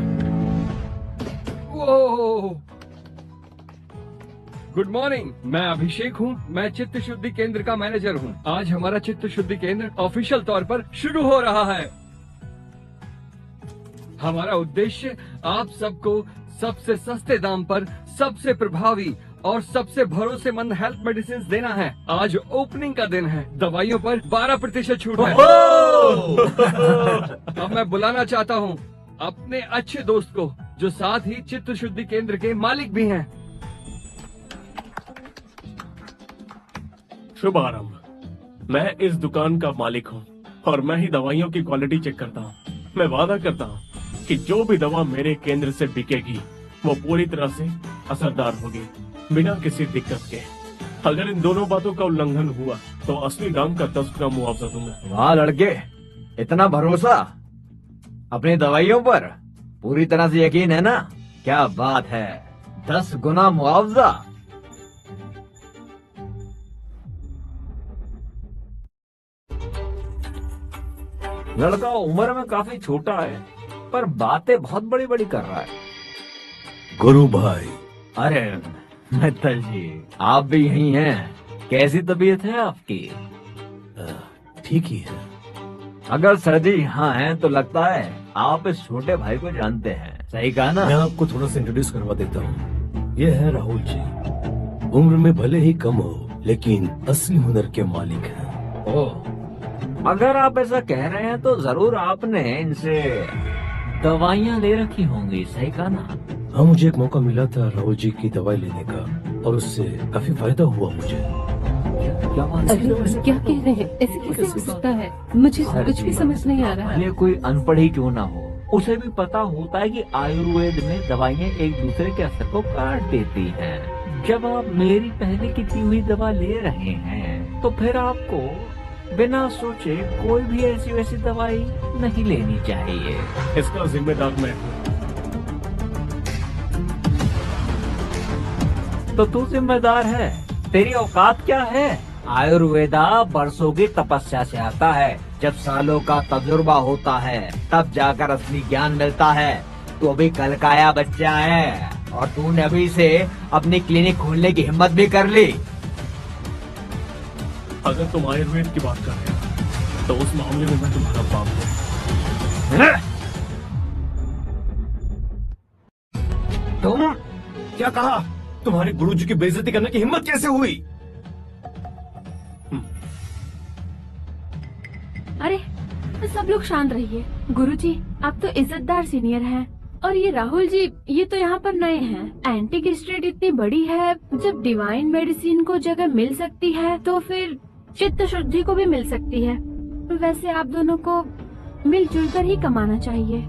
गुड मॉर्निंग, मैं अभिषेक हूँ। मैं चित्त शुद्धि केंद्र का मैनेजर हूँ। आज हमारा चित्त शुद्धि केंद्र ऑफिशियल तौर पर शुरू हो रहा है। हमारा उद्देश्य आप सबको सबसे सस्ते दाम पर सबसे प्रभावी और सबसे भरोसेमंद हेल्थ मेडिसिन देना है। आज ओपनिंग का दिन है। दवाइयों पर 12% छूट है। अब मैं बुलाना चाहता हूँ अपने अच्छे दोस्त को, जो साथ ही चित्त शुद्धि केंद्र के मालिक भी हैं। शुभ आरंभ। मैं इस दुकान का मालिक हूँ और मैं ही दवाइयों की क्वालिटी चेक करता हूँ। मैं वादा करता हूँ कि जो भी दवा मेरे केंद्र से बिकेगी वो पूरी तरह से असरदार होगी, बिना किसी दिक्कत के। अगर इन दोनों बातों का उल्लंघन हुआ तो असली दाम का 10 गुना मुआवजा दूंगा। वाह लड़के, इतना भरोसा अपनी दवाइयों पर? पूरी तरह से यकीन है ना? क्या बात है, 10 गुना मुआवजा। लड़का उम्र में काफी छोटा है, पर बातें बहुत बड़ी बड़ी कर रहा है। गुरु भाई, अरे मित्तल जी, आप भी यही हैं। कैसी तबीयत है आपकी? ठीक ही है। अगर सर जी यहाँ हैं तो लगता है आप इस छोटे भाई को जानते हैं, सही कहा ना? मैं आपको थोड़ा सा इंट्रोड्यूस करवा देता हूँ। ये है राहुल जी। उम्र में भले ही कम हो, लेकिन असली हुनर के मालिक हैं। ओह, अगर आप ऐसा कह रहे हैं तो जरूर आपने इनसे दवाइयाँ ले रखी होंगी, सही कहा ना? हाँ, मुझे एक मौका मिला था राहुल जी की दवाई लेने का और उससे काफी फायदा हुआ मुझे। क्या बात अरे क्या कह रहे हैं? ऐसे कैसे हो सकता है? मुझे कुछ भी समझ नहीं आ रहा है। भले कोई अनपढ़ ही क्यों ना हो, उसे भी पता होता है कि आयुर्वेद में दवाइयाँ एक दूसरे के असर को काट देती हैं। जब आप मेरी पहले की दी हुई दवा ले रहे हैं तो फिर आपको बिना सोचे कोई भी ऐसी वैसी दवाई नहीं लेनी चाहिए। इसका जिम्मेदार मैं हूँ। तो तू जिम्मेदार है? तेरी औकात क्या है? आयुर्वेदा बरसों की तपस्या से आता है। जब सालों का तजुर्बा होता है तब जाकर असली ज्ञान मिलता है। तू अभी कल का आया बच्चा है और तूने अभी से अपनी क्लिनिक खोलने की हिम्मत भी कर ली। अगर तुम आयुर्वेद की बात कर रहे हो तो उस मामले में मैं तुम्हारा बाप हूँ। तुम क्या कहा? तुम्हारे गुरुजी की बेइज्जती करने की हिम्मत कैसे हुई? अरे सब लोग शांत रहिए। गुरुजी, आप तो इज्जतदार सीनियर हैं। और ये राहुल जी, ये तो यहाँ पर नए हैं। एंटिक स्टेट इतनी बड़ी है, जब डिवाइन मेडिसिन को जगह मिल सकती है तो फिर चित्त शुद्धि को भी मिल सकती है। वैसे आप दोनों को मिलजुल कर ही कमाना चाहिए।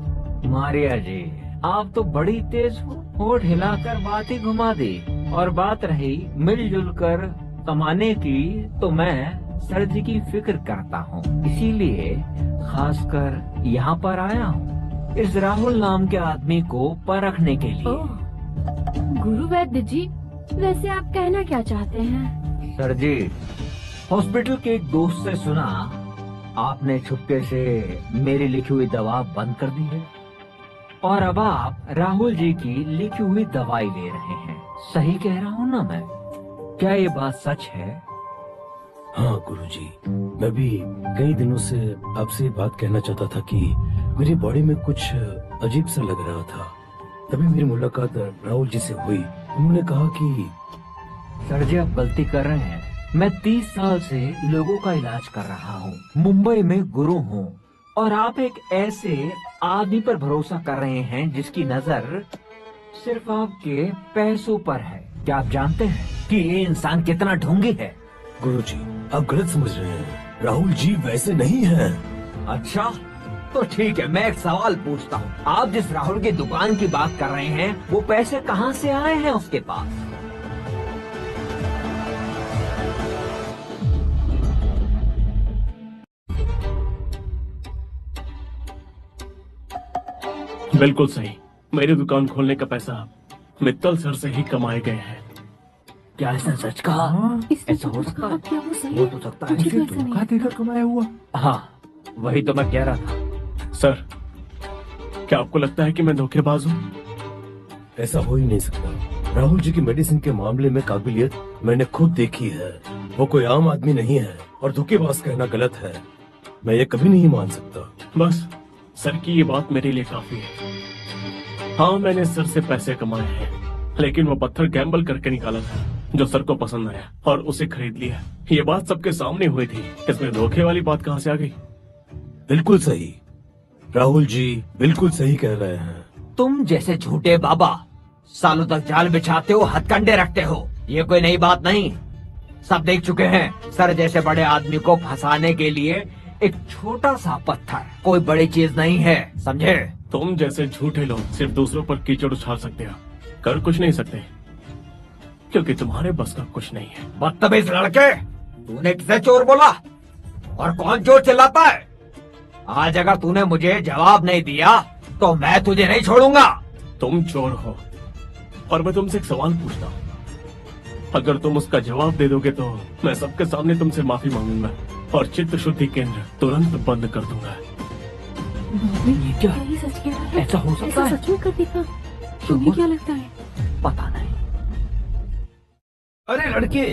मारिया जी, आप तो बड़ी तेज हो। होठ हिलाकर बात ही घुमा दी। और बात रही मिलजुल कर कमाने की, तो मैं सर जी की फिक्र करता हूँ, इसीलिए खासकर यहाँ पर आया हूँ इस राहुल नाम के आदमी को परखने के लिए। गुरु वैद्य जी, वैसे आप कहना क्या चाहते हैं? सर जी, हॉस्पिटल के एक दोस्त से सुना आपने छुपके से मेरी लिखी हुई दवा बंद कर दी है और अब आप राहुल जी की लिखी हुई दवाई ले रहे हैं। सही कह रहा हूँ ना मैं? क्या ये बात सच है? हाँ गुरुजी, मैं भी कई दिनों से आपसे ये बात कहना चाहता था कि मेरी बॉडी में कुछ अजीब सा लग रहा था। तभी मेरी मुलाकात राहुल जी से हुई। उन्होंने कहा कि सर जी, आप गलती कर रहे हैं। मैं 30 साल से लोगों का इलाज कर रहा हूँ, मुंबई में गुरु हूँ, और आप एक ऐसे आदमी पर भरोसा कर रहे हैं जिसकी नजर सिर्फ आपके पैसों पर है। क्या आप जानते हैं कि ये इंसान कितना ढोंगी है? गुरुजी, आप गलत समझ रहे हैं। राहुल जी वैसे नहीं हैं। अच्छा, तो ठीक है, मैं एक सवाल पूछता हूँ। आप जिस राहुल की दुकान की बात कर रहे हैं, वो पैसे कहाँ से आए हैं उसके पास? बिल्कुल सही। मेरी दुकान खोलने का पैसा मित्तल सर से ही कमाए गए हैं। क्या ऐसा सच कहा? ऐसा हो सकता है? क्या वो सही हो है? तो सकता कुछ है। भी ऐसा नहीं है। देकर कमाया हुआ। हाँ, वही तो मैं कह रहा था। सर, क्या आपको लगता है कि मैं धोखेबाज हूँ? ऐसा हो ही नहीं सकता। राहुल जी की मेडिसिन के मामले में काबिलियत मैंने खुद देखी है। वो कोई आम आदमी नहीं है और धोखेबाज कहना गलत है। मैं ये कभी नहीं मान सकता। बस सर की ये बात मेरे लिए काफी है। हाँ, मैंने सर से पैसे कमाए हैं, लेकिन वो पत्थर गैम्बल करके निकाला था जो सर को पसंद आया और उसे खरीद लिया। ये बात सबके सामने हुई थी। इसमें धोखे वाली बात कहाँ से आ गई? बिल्कुल सही, राहुल जी बिल्कुल सही कह रहे हैं। तुम जैसे झूठे बाबा सालों तक जाल बिछाते हो, हथकंडे रखते हो, ये कोई नई बात नहीं। सब देख चुके हैं। सर जैसे बड़े आदमी को फंसाने के लिए एक छोटा सा पत्थर कोई बड़ी चीज नहीं है, समझे? तुम जैसे झूठे लोग सिर्फ दूसरों पर कीचड़ उछाल सकते हो, कर कुछ नहीं सकते, क्योंकि तुम्हारे बस का कुछ नहीं है। बदतमीज लड़के, तूने किसे चोर बोला? और कौन चोर चिल्लाता है? आज अगर तूने मुझे जवाब नहीं दिया तो मैं तुझे नहीं छोड़ूंगा। तुम चोर हो और मैं तुमसे एक सवाल पूछता हूँ। अगर तुम उसका जवाब दे दोगे तो मैं सबके सामने तुमसे माफी मांगूंगा और चित्त शुद्धि केंद्र तुरंत बंद कर दूंगा। ये क्या? यही सच कह रहा है। ऐसा हो सकता ऐसा है? सच में कर देखा? तुम्हें क्या लगता है? पता नहीं। अरे लड़के,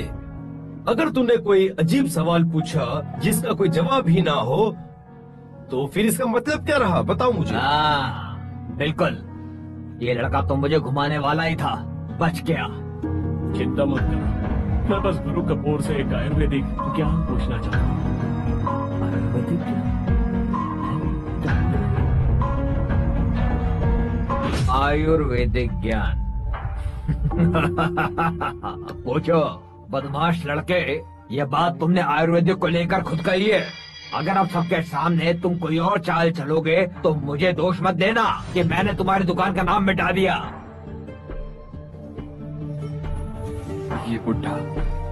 अगर तूने कोई अजीब सवाल पूछा जिसका कोई जवाब ही ना हो तो फिर इसका मतलब क्या रहा, बताओ मुझे। हाँ, बिल्कुल। ये लड़का तो मुझे घुमाने वाला ही था, बच गया। चिंता मत करो, मैं बस गुरु कपूर से एक आयुर्वेदिक ज्ञान पूछना चाहता हूँ। आयुर्वेदिक ज्ञान? आयुर्वेदिक ज्ञान। पूछो बदमाश लड़के, ये बात तुमने आयुर्वेदिक को लेकर खुद कही है। अगर अब सबके सामने तुम कोई और चाल चलोगे तो मुझे दोष मत देना कि मैंने तुम्हारी दुकान का नाम मिटा दिया। ये बुढ़ा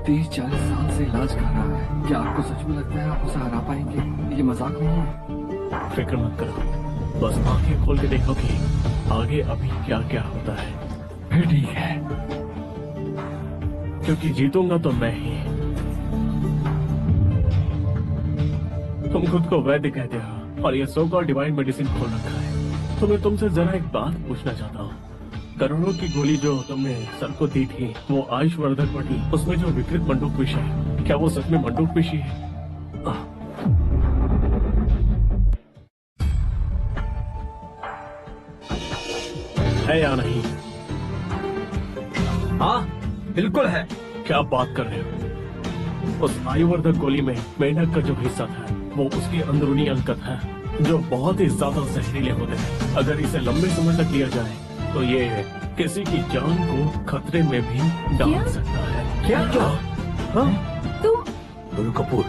30-40 साल से इलाज कर रहा है। क्या आपको सच में लगता है आप उसे हरा पाएंगे? ये मजाक नहीं है। फिक्र मत करो, बस आंखें खोल के देखो कि आगे अभी क्या क्या होता है। फिर ठीक है। क्योंकि जीतूंगा तो मैं ही। तुम खुद को वैद्य कहते हो और ये सो कॉल्ड डिवाइन मेडिसिन खोल रखा है। तो मैं तुमसे जरा एक बात पूछना चाहता हूँ। करोड़ों की गोली जो तुमने सर को दी थी वो आयुष्वर्धक पड़ी, उसमें जो विकृत मंडूक विष है, क्या वो सच में मंडूक विष ही है? है या नहीं? हाँ बिल्कुल है। क्या बात कर रहे हो? उस आयुवर्धक गोली में मेंढक का जो हिस्सा था वो उसके अंदरूनी अंकत है जो बहुत ही ज्यादा जहरीले होते हैं। अगर इसे लंबे समय तक लिया जाए तो ये किसी की जान को खतरे में भी डाल सकता है। क्या? हाँ? तुम गुरु कपूर,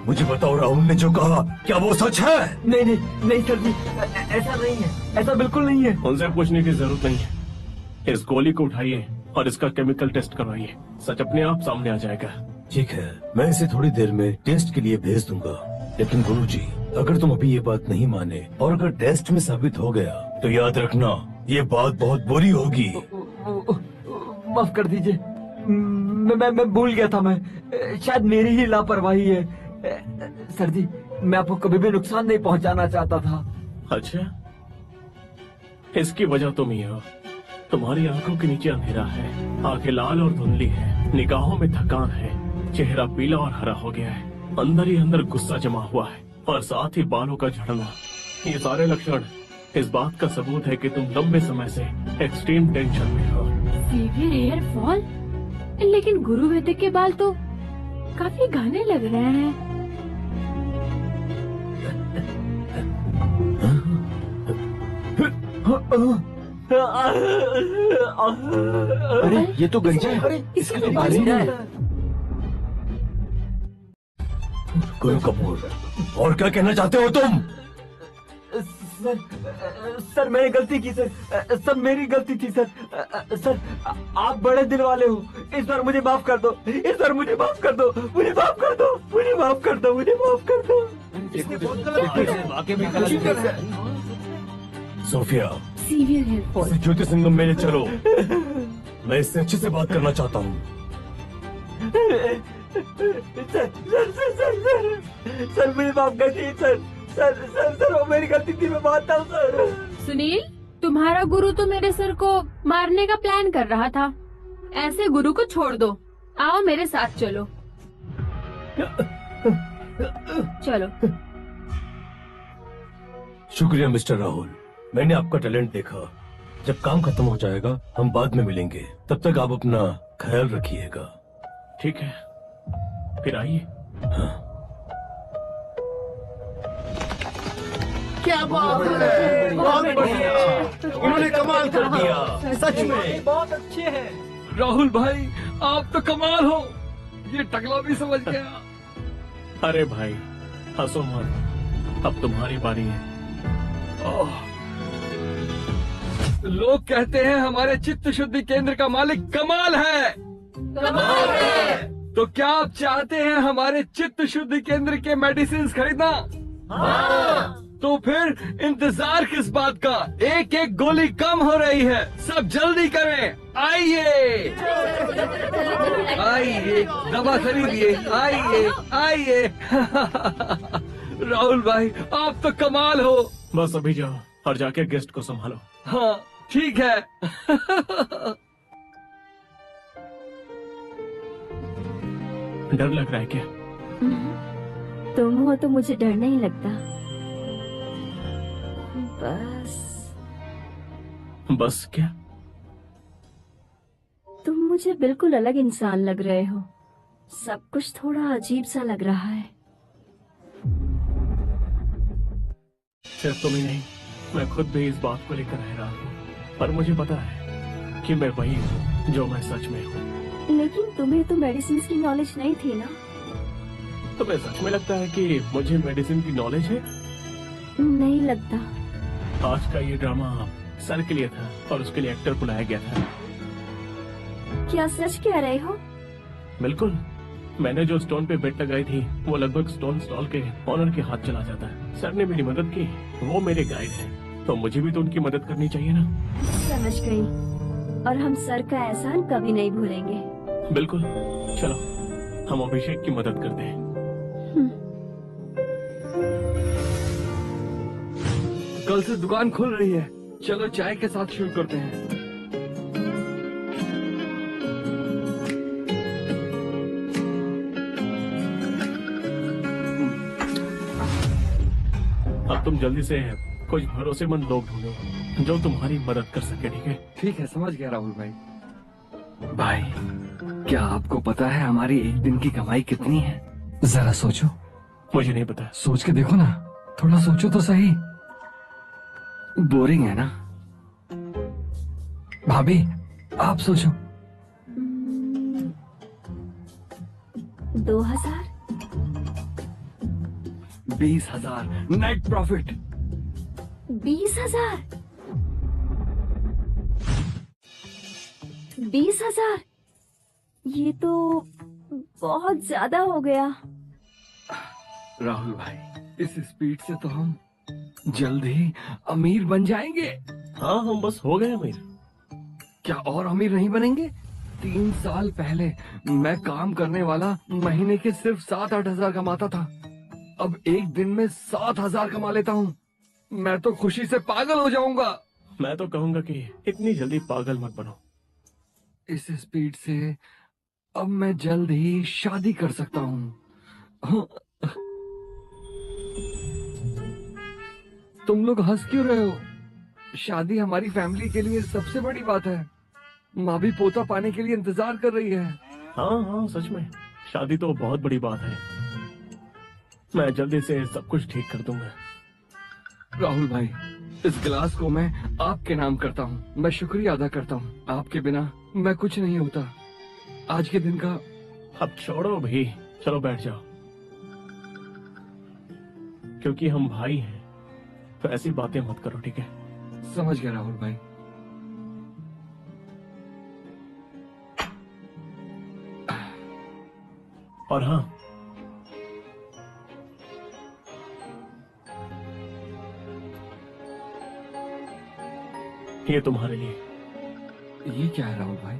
मुझे बताओ, राहुल ने जो कहा क्या वो सच है? नहीं नहीं नहीं सर जी, ऐसा नहीं है, ऐसा बिल्कुल नहीं है। उनसे पूछने की जरूरत नहीं है। इस गोली को उठाइए और इसका केमिकल टेस्ट करवाइए, सच अपने आप सामने आ जाएगा। ठीक है, मैं इसे थोड़ी देर में टेस्ट के लिए भेज दूंगा। लेकिन गुरुजी, अगर तुम अभी ये बात नहीं माने और अगर टेस्ट में साबित हो गया तो याद रखना ये बात बहुत बुरी होगी। माफ कर दीजिए, मैं भूल गया था। मैं शायद मेरी ही लापरवाही है। सर जी, मैं आपको कभी भी नुकसान नहीं पहुंचाना चाहता था। अच्छा, इसकी वजह तुम ही हो। तुम्हारी आंखों के नीचे अंधेरा है, आंखें लाल और धुंधली है, निगाहों में थकान है, चेहरा पीला और हरा हो गया है, अंदर ही अंदर गुस्सा जमा हुआ है और साथ ही बालों का झड़ना। ये सारे लक्षण इस बात का सबूत है कि तुम लंबे समय से एक्सट्रीम टेंशन में हो। Severe hair fall? लेकिन गुरु वैद्य के बाल तो काफी घने लग रहे हैं। अरे ये तो गंजा है। अरे इसके तो बाल ही है। गुरु कपूर, और क्या कहना चाहते हो तुम? सर मैंने गलती की सर, सब मेरी गलती थी सर। सर आप बड़े दिल वाले हो, इस बार मुझे माफ कर दो, इस बार मुझे माफ कर दो, मुझे माफ कर दो, मुझे माफ कर दो, मुझे माफ कर दो। वाकई में गलत है। Sophia, severe hair fall. Jyoti Sangam में ले चलो, मैं इससे अच्छे से बात करना चाहता हूँ। सर मुझे माफ कर दीजिए सर। सर वो मेरी गलती थी, मैं मानता हूँ सर। सुनील, तुम्हारा गुरु तो मेरे सर को मारने का प्लान कर रहा था। ऐसे गुरु को छोड़ दो, आओ मेरे साथ चलो। चलो। शुक्रिया मिस्टर राहुल, मैंने आपका टैलेंट देखा। जब काम खत्म हो जाएगा हम बाद में मिलेंगे, तब तक आप अपना ख्याल रखिएगा। ठीक है, फिर आइए। हाँ। क्या बात है, बहुत बढ़िया, उन्होंने कमाल कर दिया, सच में बहुत अच्छे हैं। राहुल भाई आप तो कमाल हो, ये टकला भी समझ गया। अरे भाई हंसो मत, अब तुम्हारी बारी है। लोग कहते हैं हमारे चित्त शुद्धि केंद्र का मालिक कमाल है। तो क्या आप चाहते हैं हमारे चित्त शुद्धि केंद्र के मेडिसिन खरीदना? तो फिर इंतजार किस बात का, एक एक गोली कम हो रही है, सब जल्दी करें। आइए आइए, दवा खरीदिए, आइए आइए। राहुल भाई आप तो कमाल हो। बस अभी जाओ, और जाके गेस्ट को संभालो। हाँ ठीक है। डर लग रहा है क्या? तुम हो तो मुझे डर नहीं लगता। बस क्या? तुम मुझे बिल्कुल अलग इंसान लग रहे हो। सब कुछ थोड़ा अजीब सा लग रहा है। सिर्फ तुम ही नहीं, मैं खुद भी इस बात को लेकर हैरान हूँ। पर मुझे पता है कि मैं वही हूँ जो मैं सच में हूँ। लेकिन तुम्हें तो मेडिसिन की नॉलेज नहीं थी ना? तुम्हें सच में लगता है कि मुझे मेडिसिन की नॉलेज है? नहीं लगता। आज का ये ड्रामा सर के लिए था और उसके लिए एक्टर बुलाया गया था। क्या सच कह रहे हो? बिल्कुल। मैंने जो स्टोन पे बेट लगाई थी वो लगभग स्टोन स्टॉल के ऑनर के हाथ चला जाता है। सर ने मेरी मदद की, वो मेरे गाइड हैं, तो मुझे भी तो उनकी मदद करनी चाहिए ना। समझ गई। और हम सर का एहसान कभी नहीं भूलेंगे। बिल्कुल। चलो हम अभिषेक की मदद करते हैं। कल से दुकान खुल रही है, चलो चाय के साथ शुरू करते हैं। अब तुम जल्दी से कुछ भरोसेमंद लोग ढूंढो जो तुम्हारी मदद कर सके, ठीक है? ठीक है, समझ गया राहुल भाई। भाई, क्या आपको पता है हमारी एक दिन की कमाई कितनी है? जरा सोचो। मुझे नहीं पता। सोच के देखो ना, थोड़ा सोचो तो सही। बोरिंग है ना? भाभी, आप सोचो। 2000? 20,000 नेट प्रॉफिट। 20,000? 20,000? ये तो बहुत ज्यादा हो गया। राहुल भाई, इस स्पीड से तो हम जल्द ही अमीर बन जाएंगे। हाँ, हम बस हो गए अमीर। क्या और अमीर नहीं बनेंगे? 3 साल पहले मैं काम करने वाला महीने के सिर्फ 7-8 हजार कमाता था। अब एक दिन में 7,000 कमा लेता हूँ। मैं तो खुशी से पागल हो जाऊंगा। मैं तो कहूंगा कि इतनी जल्दी पागल मत बनो। इस स्पीड से अब मैं जल्द ही शादी कर सकता हूँ। तुम लोग हंस क्यों रहे हो? शादी हमारी फैमिली के लिए सबसे बड़ी बात है। माँ भी पोता पाने के लिए इंतजार कर रही है। हाँ हाँ, सच में शादी तो बहुत बड़ी बात है। मैं जल्दी से सब कुछ ठीक कर दूंगा। राहुल भाई, इस गिलास को मैं आपके नाम करता हूँ। मैं शुक्रिया अदा करता हूँ। आपके बिना मैं कुछ नहीं होता। आज के दिन का अब छोड़ो भी, चलो बैठ जाओ। क्योंकि हम भाई हैं तो ऐसी बातें मत करो, ठीक है? समझ गया राहुल भाई। और हाँ, ये तुम्हारे लिए। ये क्या है राहुल भाई?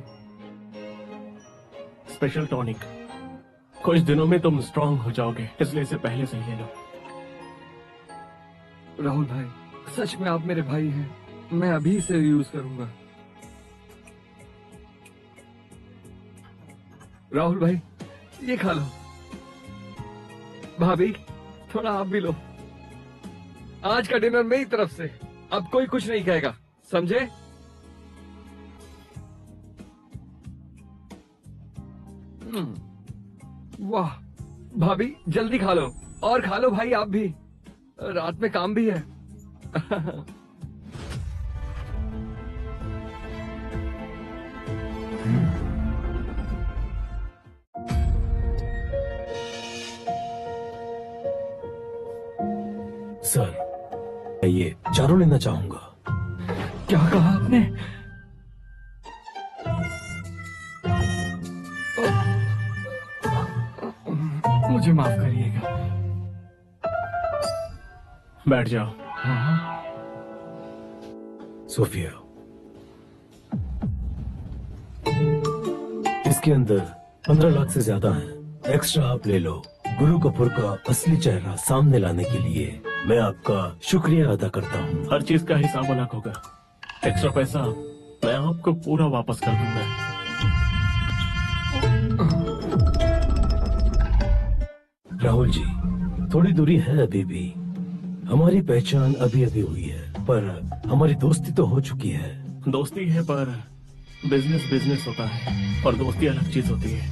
Special tonic. कुछ दिनों में तुम स्ट्रांग हो जाओगे, इसलिए इसे पहले से ही ले लो। राहुल भाई, सच में आप मेरे भाई हैं। मैं अभी इसे यूज करूंगा। राहुल भाई, ये खा लो। भाभी, थोड़ा आप भी लो। आज का डिनर मेरी तरफ से। अब कोई कुछ नहीं कहेगा, समझे? वाह भाभी, जल्दी खा लो। और खा लो भाई, आप भी। रात में काम भी है। सर, मैं ये चारों लेना चाहूंगा। क्या कहा आपने? मुझे माफ करिएगा। बैठ जाओ। हाँ। सोफिया, इसके अंदर 15 लाख से ज्यादा है। एक्स्ट्रा आप ले लो, गुरु कपूर का असली चेहरा सामने लाने के लिए। मैं आपका शुक्रिया अदा करता हूँ। हर चीज का हिसाब अलग होगा। एक्स्ट्रा पैसा मैं आपको पूरा वापस कर दूंगा। राहुल जी, थोड़ी दूरी है अभी भी। हमारी पहचान अभी अभी हुई है, पर हमारी दोस्ती तो हो चुकी है। दोस्ती है पर बिजनेस बिजनेस होता है और दोस्ती अलग चीज होती है।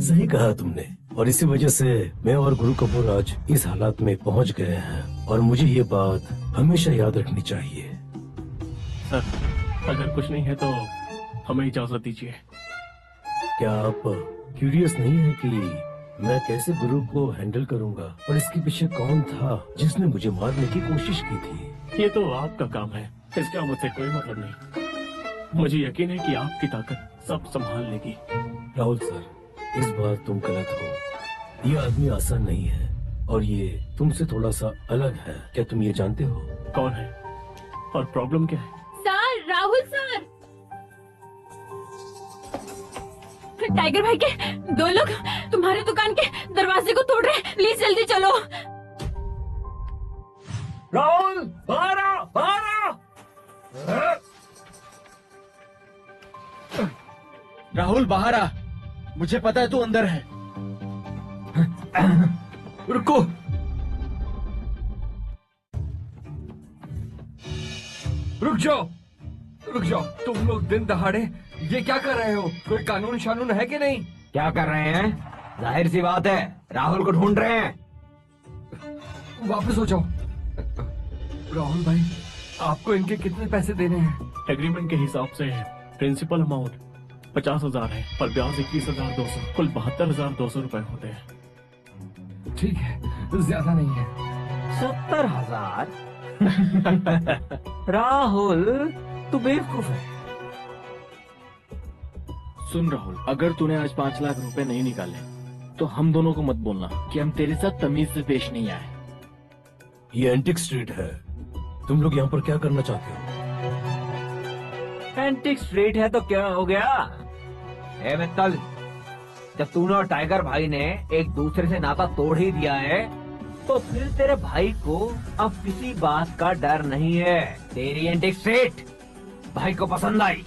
सही कहा तुमने, और इसी वजह से मैं और गुरु कपूर आज इस हालात में पहुंच गए हैं, और मुझे ये बात हमेशा याद रखनी चाहिए। सर, अगर कुछ नहीं है तो हमें इजाजत दीजिए। क्या आप क्यूरियस नहीं है कि मैं कैसे गुरु को हैंडल करूंगा, और इसके पीछे कौन था जिसने मुझे मारने की कोशिश की थी? ये तो आपका काम है, इसका मुझसे कोई मतलब नहीं। मुझे यकीन है कि आपकी ताकत सब संभाल लेगी। राहुल सर, इस बार तुम गलत हो। ये आदमी आसान नहीं है, और ये तुमसे थोड़ा सा अलग है। क्या तुम ये जानते हो? कौन है और प्रॉब्लम क्या है? सर, राहुल सर, टाइगर भाई के 2 लोग तुम्हारी दुकान के दरवाजे को तोड़ रहे हैं। प्लीज जल्दी चलो। राहुल, बाहर आ, बाहर आ। राहुल बाहर आ, मुझे पता है तू अंदर है। रुको, रुक जाओ, रुक जाओ। तुम लोग दिन दहाड़े ये क्या कर रहे हो? कोई कानून शानून है कि नहीं? क्या कर रहे हैं? जाहिर सी बात है, राहुल को ढूंढ रहे हैं। वापस हो जाओ। राहुल भाई, आपको इनके कितने पैसे देने हैं? एग्रीमेंट के हिसाब से प्रिंसिपल अमाउंट 50,000 है और ब्याज 21,200, कुल 72,200 रुपए होते हैं। ठीक है, ज्यादा नहीं है। 70,000? राहुल, तू बेवकूफ है। सुन राहुल, अगर तूने आज 5 लाख रुपए नहीं निकाले तो हम दोनों को मत बोलना कि हम तेरे साथ तमीज से पेश नहीं आए। ये एंटिक स्ट्रीट है, तुम लोग यहाँ पर क्या करना चाहते हो? एंटिक स्ट्रीट है तो क्या हो गया? ए मित्तल, जब तूने और टाइगर भाई ने एक दूसरे से नाता तोड़ ही दिया है, तो फिर तेरे भाई को अब किसी बात का डर नहीं है। तेरी एंटिक स्ट्रीट भाई को पसंद आई।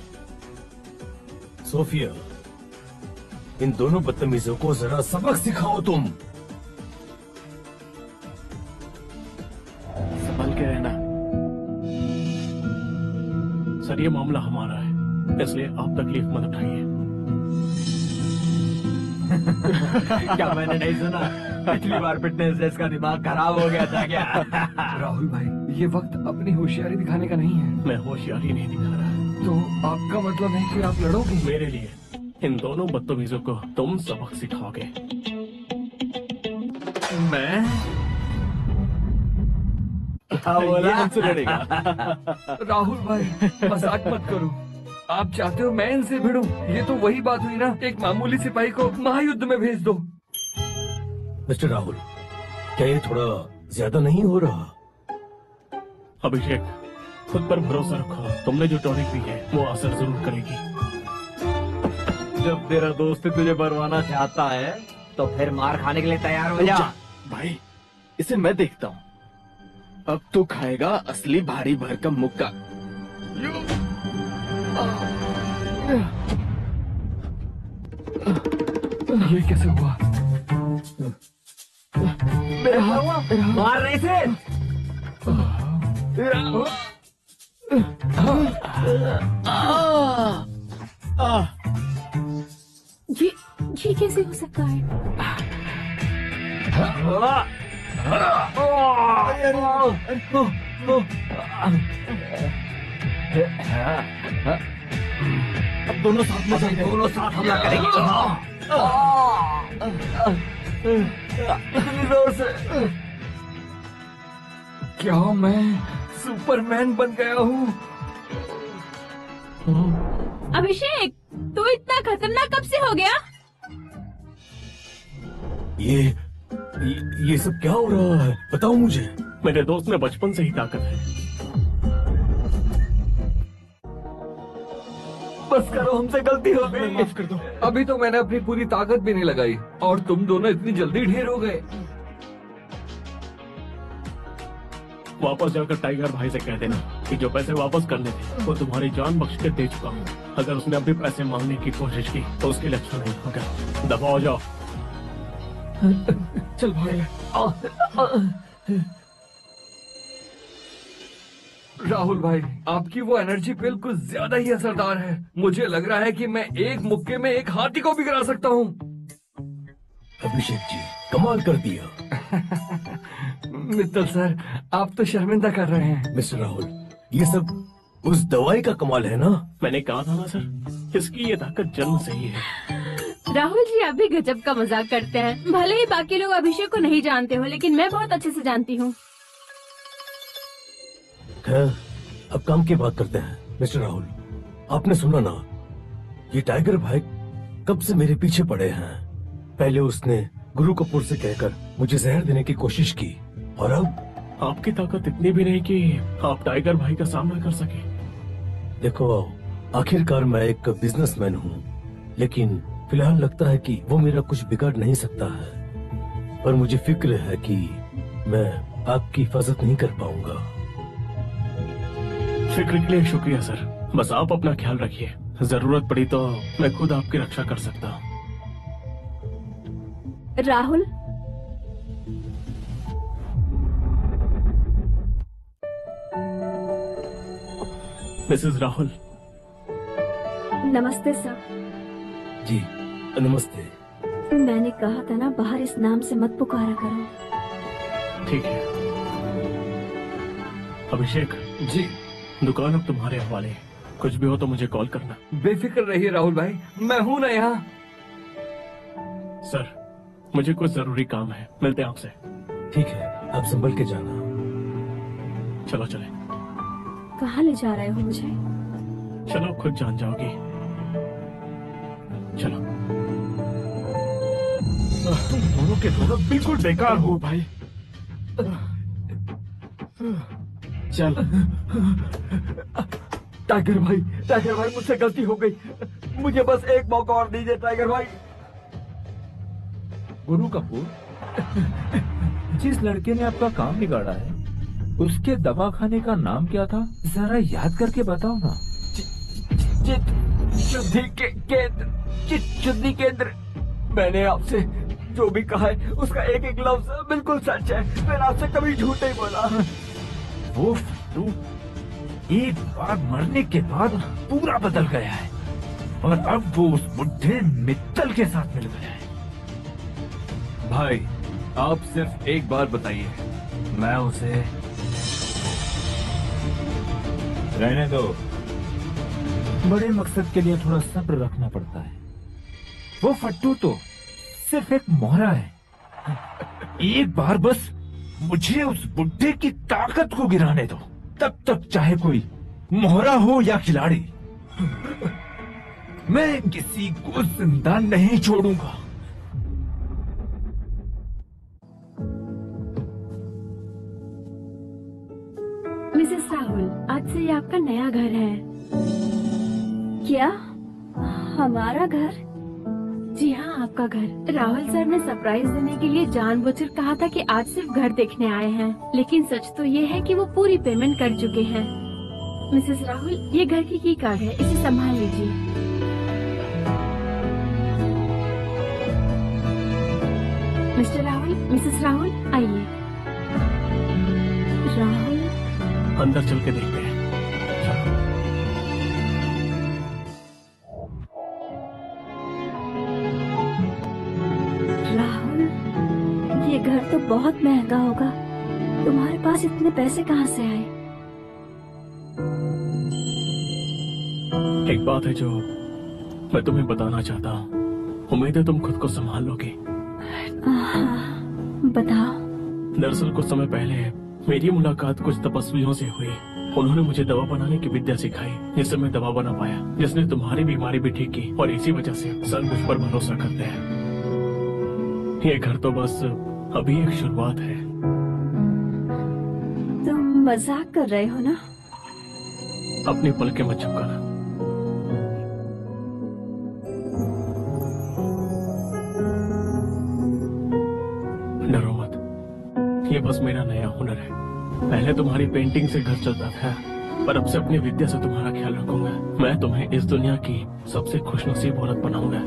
सोफिया, इन दोनों बदतमीजों को जरा सबक सिखाओ तुम। संभल के रहना। सर, ये मामला हमारा है, इसलिए आप तकलीफ मत उठाइए। क्या मैंने नहीं सुना? पिछली बार फिटनेस टेस्ट का दिमाग खराब हो गया था क्या? राहुल भाई, ये वक्त अपनी होशियारी दिखाने का नहीं है। मैं होशियारी नहीं दिखा रहा। तो आपका मतलब है कि आप लड़ोगे? मेरे लिए इन दोनों बदतमीजों को तुम सबक सिखाओगे। मैं? ये हमसे लड़ेगा। राहुल भाई, मजाक मत करो। आप चाहते हो मैं इनसे भिड़ूं? ये तो वही बात हुई ना, एक मामूली सिपाही को महायुद्ध में भेज दो। मिस्टर राहुल, क्या ये थोड़ा ज्यादा नहीं हो रहा? अभिषेक, खुद पर भरोसा रखो। तुमने जो टॉनिक पी है वो असर जरूर करेगी। जब तेरा दोस्त तुझे मरवाना चाहता है तो फिर मार खाने के लिए तैयार हो जा। भाई, इसे मैं देखता हूँ। अब तू खाएगा असली भारी भरकम मुक्का। ये कैसे हुआ? मार रहे थे। ये कैसे हो सकता है? अब दोनों साथ में जाएंगे। दोनों साथ हमला करेंगे। इतनी जोर से। क्या मैं सुपरमैन बन गया हूँ? अभिषेक, तू इतना खतरनाक कब से हो गया? ये सब क्या हो रहा है? बताओ मुझे। मेरे दोस्त में बचपन से ही ताकत है। बस करो, हमसे गलती हो गई। माफ कर दो। अभी तो मैंने अपनी पूरी ताकत भी नहीं लगाई और तुम दोनों इतनी जल्दी ढेर हो गए। वापस जाकर टाइगर भाई से कह देना कि जो पैसे वापस करने थे वो तुम्हारी जान बख्श के दे चुका हूँ। अगर उसने अभी पैसे मांगने की कोशिश की तो उसके लिए अच्छा नहीं होगा। दफा हो जाओ। चल भाई। राहुल भाई, आपकी वो एनर्जी पिल कुछ ज्यादा ही असरदार है। मुझे लग रहा है कि मैं एक मुक्के में एक हाथी को भी गिरा सकता हूँ। अभिषेक जी, कमाल कर दिया। मित्तल सर, आप तो शर्मिंदा कर रहे हैं। मिस्टर राहुल, ये सब उस दवाई का कमाल है ना? मैंने कहा था ना सर, इसकी ये ताकत जन्म से ही है। राहुल जी आप भी गजब का मजाक करते हैं। भले ही बाकी लोग अभिषेक को नहीं जानते हो, लेकिन मैं बहुत अच्छे से जानती हूँ। खैर, अब काम की बात करते हैं। मिस्टर राहुल, आपने सुना ना, ये टाइगर भाई कब से मेरे पीछे पड़े हैं। पहले उसने गुरु कपूर से कहकर मुझे जहर देने की कोशिश की, और अब आपकी ताकत इतनी भी नहीं कि आप टाइगर भाई का सामना कर सके। देखो, आखिरकार मैं एक बिजनेसमैन हूँ, लेकिन फिलहाल लगता है कि वो मेरा कुछ बिगाड़ नहीं सकता है। पर मुझे फिक्र है कि मैं आपकी हिफाजत नहीं कर पाऊंगा। फिक्र के लिए शुक्रिया सर। बस आप अपना ख्याल रखिए, जरूरत पड़ी तो मैं खुद आपकी रक्षा कर सकता हूँ। राहुल, मिसेस राहुल। नमस्ते सर। जी नमस्ते। मैंने कहा था ना, बाहर इस नाम से मत पुकारा करो। ठीक है। अभिषेक जी, दुकान अब तुम्हारे हवाले है। कुछ भी हो तो मुझे कॉल करना। बेफिक्र रहिए राहुल भाई, मैं हूँ ना यहाँ। सर, मुझे कुछ जरूरी काम है, मिलते हैं आपसे। ठीक है, आप संभल के जाना। चलो चले। कहाँ ले जा रहे हो मुझे? चलो, खुद जान जाओगी। चलो। तुम दोनों के दोनों बिल्कुल बेकार हो भाई। चल। टाइगर भाई मुझसे गलती हो गई। मुझे बस एक मौका और दीजिए टाइगर भाई। गुरु कपूर, जिस लड़के ने आपका काम बिगाड़ा है उसके दवाखाने का नाम क्या था, जरा याद करके बताओ ना। चित शुद्धि केंद्र। मैंने आपसे जो भी कहा है उसका एक एक लफ्ज बिल्कुल सच है। मैंने आपसे कभी झूठ नहीं बोला। वो फट्टू एक बार मरने के बाद पूरा बदल गया है, और अब वो उस बुढ़े मित्तल के साथ मिल गया है। भाई, आप सिर्फ एक बार बताइए, मैं उसे रहने दो। बड़े मकसद के लिए थोड़ा सब्र रखना पड़ता है। वो फट्टू तो सिर्फ एक मोहरा है। एक बार बस मुझे उस बुड्ढे की ताकत को गिराने दो, तब तक चाहे कोई मोहरा हो या खिलाड़ी, मैं किसी को जिंदा नहीं छोड़ूंगा। मिसेस राहुल, आज से ये आपका नया घर है। क्या? हमारा घर? जी हाँ, आपका घर। राहुल सर ने सरप्राइज देने के लिए जानबूझकर कहा था कि आज सिर्फ घर देखने आए हैं, लेकिन सच तो ये है कि वो पूरी पेमेंट कर चुके हैं। मिसेस राहुल, ये घर की कार्ड है, इसे संभाल लीजिए। मिस्टर राहुल, मिसेस राहुल, आइए। राहुल, अंदर चल के देखते हैं। राहुल, ये घर तो बहुत महंगा होगा। तुम्हारे पास इतने पैसे कहाँ से आए? एक बात है जो मैं तुम्हें बताना चाहता हूँ। उम्मीद है तुम खुद को संभाल लोगे। बताओ। दरअसल कुछ समय पहले मेरी मुलाकात कुछ तपस्वियों से हुई। उन्होंने मुझे दवा बनाने की विद्या सिखाई, जिससे मैं दवा बना पाया, जिसने तुम्हारी बीमारी भी ठीक की। और इसी वजह से सब मुझ पर भरोसा करते हैं। ये घर तो बस अभी एक शुरुआत है। तुम मजाक कर रहे हो ना? अपनी पलकें मत झपकाना। डरो मत, ये बस मेरा नया हुनर है। पहले तुम्हारी पेंटिंग से घर चलता था, पर अब से अपनी विद्या से तुम्हारा ख्याल रखूंगा। मैं तुम्हें इस दुनिया की सबसे खुशनसीब औरत बनाऊंगा।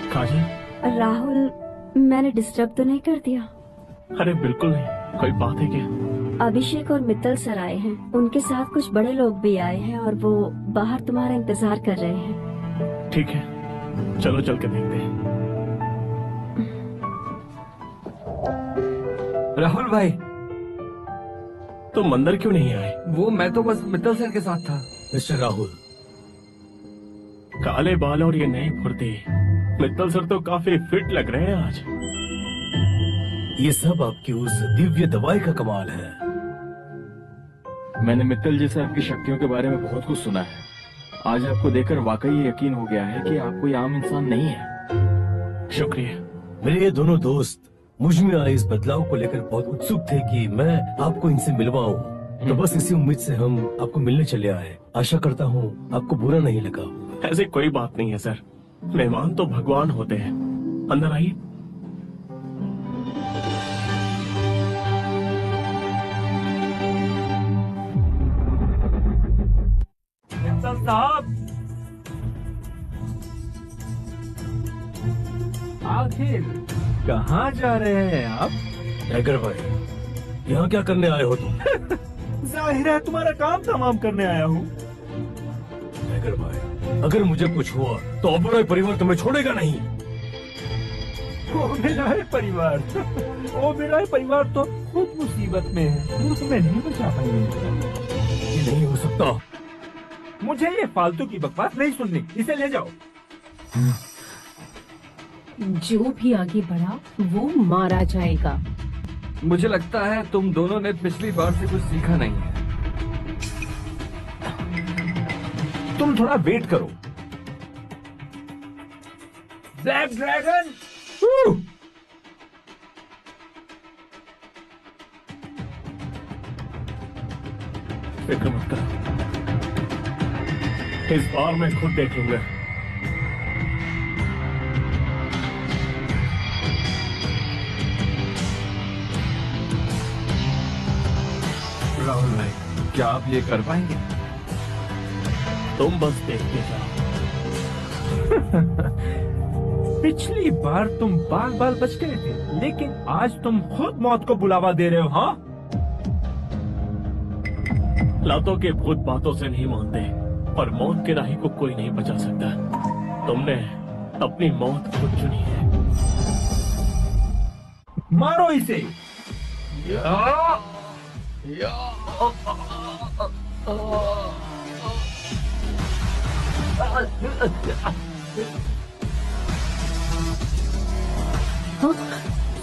काजल, राहुल, मैंने डिस्टर्ब तो नहीं कर दिया? अरे बिल्कुल नहीं, कोई बात है क्या? अभिषेक और मित्तल सर आए हैं, उनके साथ कुछ बड़े लोग भी आए हैं और वो बाहर तुम्हारा इंतजार कर रहे हैं। ठीक है, चलो चल के देखते हैं। राहुल भाई, तुम अंदर क्यों नहीं आए? वो मैं तो बस मित्तल सर के साथ था। मिस्टर राहुल, काले बाल और ये नई फुर्ती, मित्तल सर तो काफी फिट लग रहे हैं आज। ये सब आपकी उस दिव्य दवाई का कमाल है। मैंने मित्तल जी से आपकी शक्तियों के बारे में बहुत कुछ सुना है। आज आपको देखकर वाकई यकीन हो गया है कि आप कोई आम इंसान नहीं है। शुक्रिया। मेरे ये दोनों दोस्त मुझ में आए इस बदलाव को लेकर बहुत उत्सुक थे कि मैं आपको इनसे मिलवाऊं, तो बस इसी उम्मीद से हम आपको मिलने चले आए। आशा करता हूँ आपको बुरा नहीं लगा। ऐसी कोई बात नहीं है सर, मेहमान तो भगवान होते हैं। अंदर आइए। साहब, आखिर कहाँ जा रहे हैं आप? टाइगर भाई, यहाँ क्या करने आए हो तुम? जाहिर है तुम्हारा काम तमाम करने आया हूँ। टाइगर भाई, अगर मुझे कुछ हुआ तो अपना परिवार तुम्हें छोड़ेगा नहीं। वो मेरा है परिवार, वो मेरा है परिवार तो खुद मुसीबत में है, वो तुम्हें नहीं बचा पाएंगे। ये नहीं हो सकता। मुझे ये फालतू की बकवास नहीं सुननी, इसे ले जाओ। जो भी आगे बढ़ा वो मारा जाएगा। मुझे लगता है तुम दोनों ने पिछली बार से कुछ सीखा नहीं है। तुम थोड़ा वेट करो। ब्लैक ड्रैगन, फिक्र मत करो, इस बार मैं खुद देख लूंगा। राहुल भाई, क्या आप ये कर पाएंगे? तुम बस देखते जाओ। पिछली बार तुम बाल बाल बच गए थे, लेकिन आज तुम खुद मौत को बुलावा दे रहे हो। हाँ, लातों के भूत बातों से नहीं मानते, पर मौत के राही को कोई नहीं बचा सकता। तुमने अपनी मौत खुद चुनी है। मारो इसे।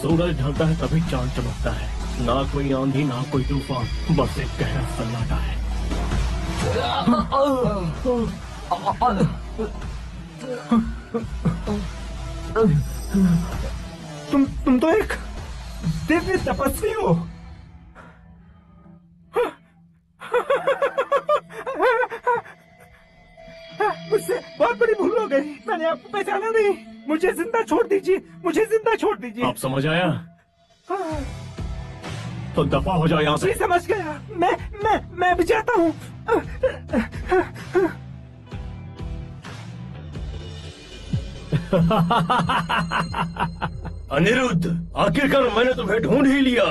सूरज ढलता है तभी चांद चमकता है। ना कोई आंधी ना कोई तूफान, बस एक गहरा सन्नाटा है। तुम तो एक दिव्य तपस्वी हो। मुझसे बहुत बड़ी भूल हो गई, मैंने आपको पहचाना नहीं। मुझे जिंदा छोड़ दीजिए, मुझे जिंदा छोड़ दीजिए। आप समझ आया? तो दफा हो जाओ यहाँ से। जी समझ गया, मैं भी जाता हूँ। अनिरुद्ध, आखिरकार मैंने तुम्हें ढूंढ ही लिया।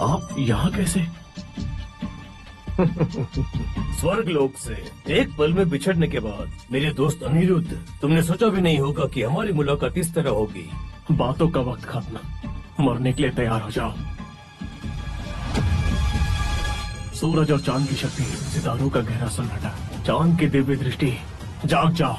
आप यहाँ कैसे? स्वर्ग लोक से एक पल में बिछड़ने के बाद मेरे दोस्त अनिरुद्ध, तुमने सोचा भी नहीं होगा कि हमारी मुलाकात इस तरह होगी। बातों का वक्त खत्म, मरने के लिए तैयार हो जाओ। सूरज और चांद की शक्ति, सितारों का गहरा सन्नाटा, चांद की दिव्य दृष्टि, जाग जाओ।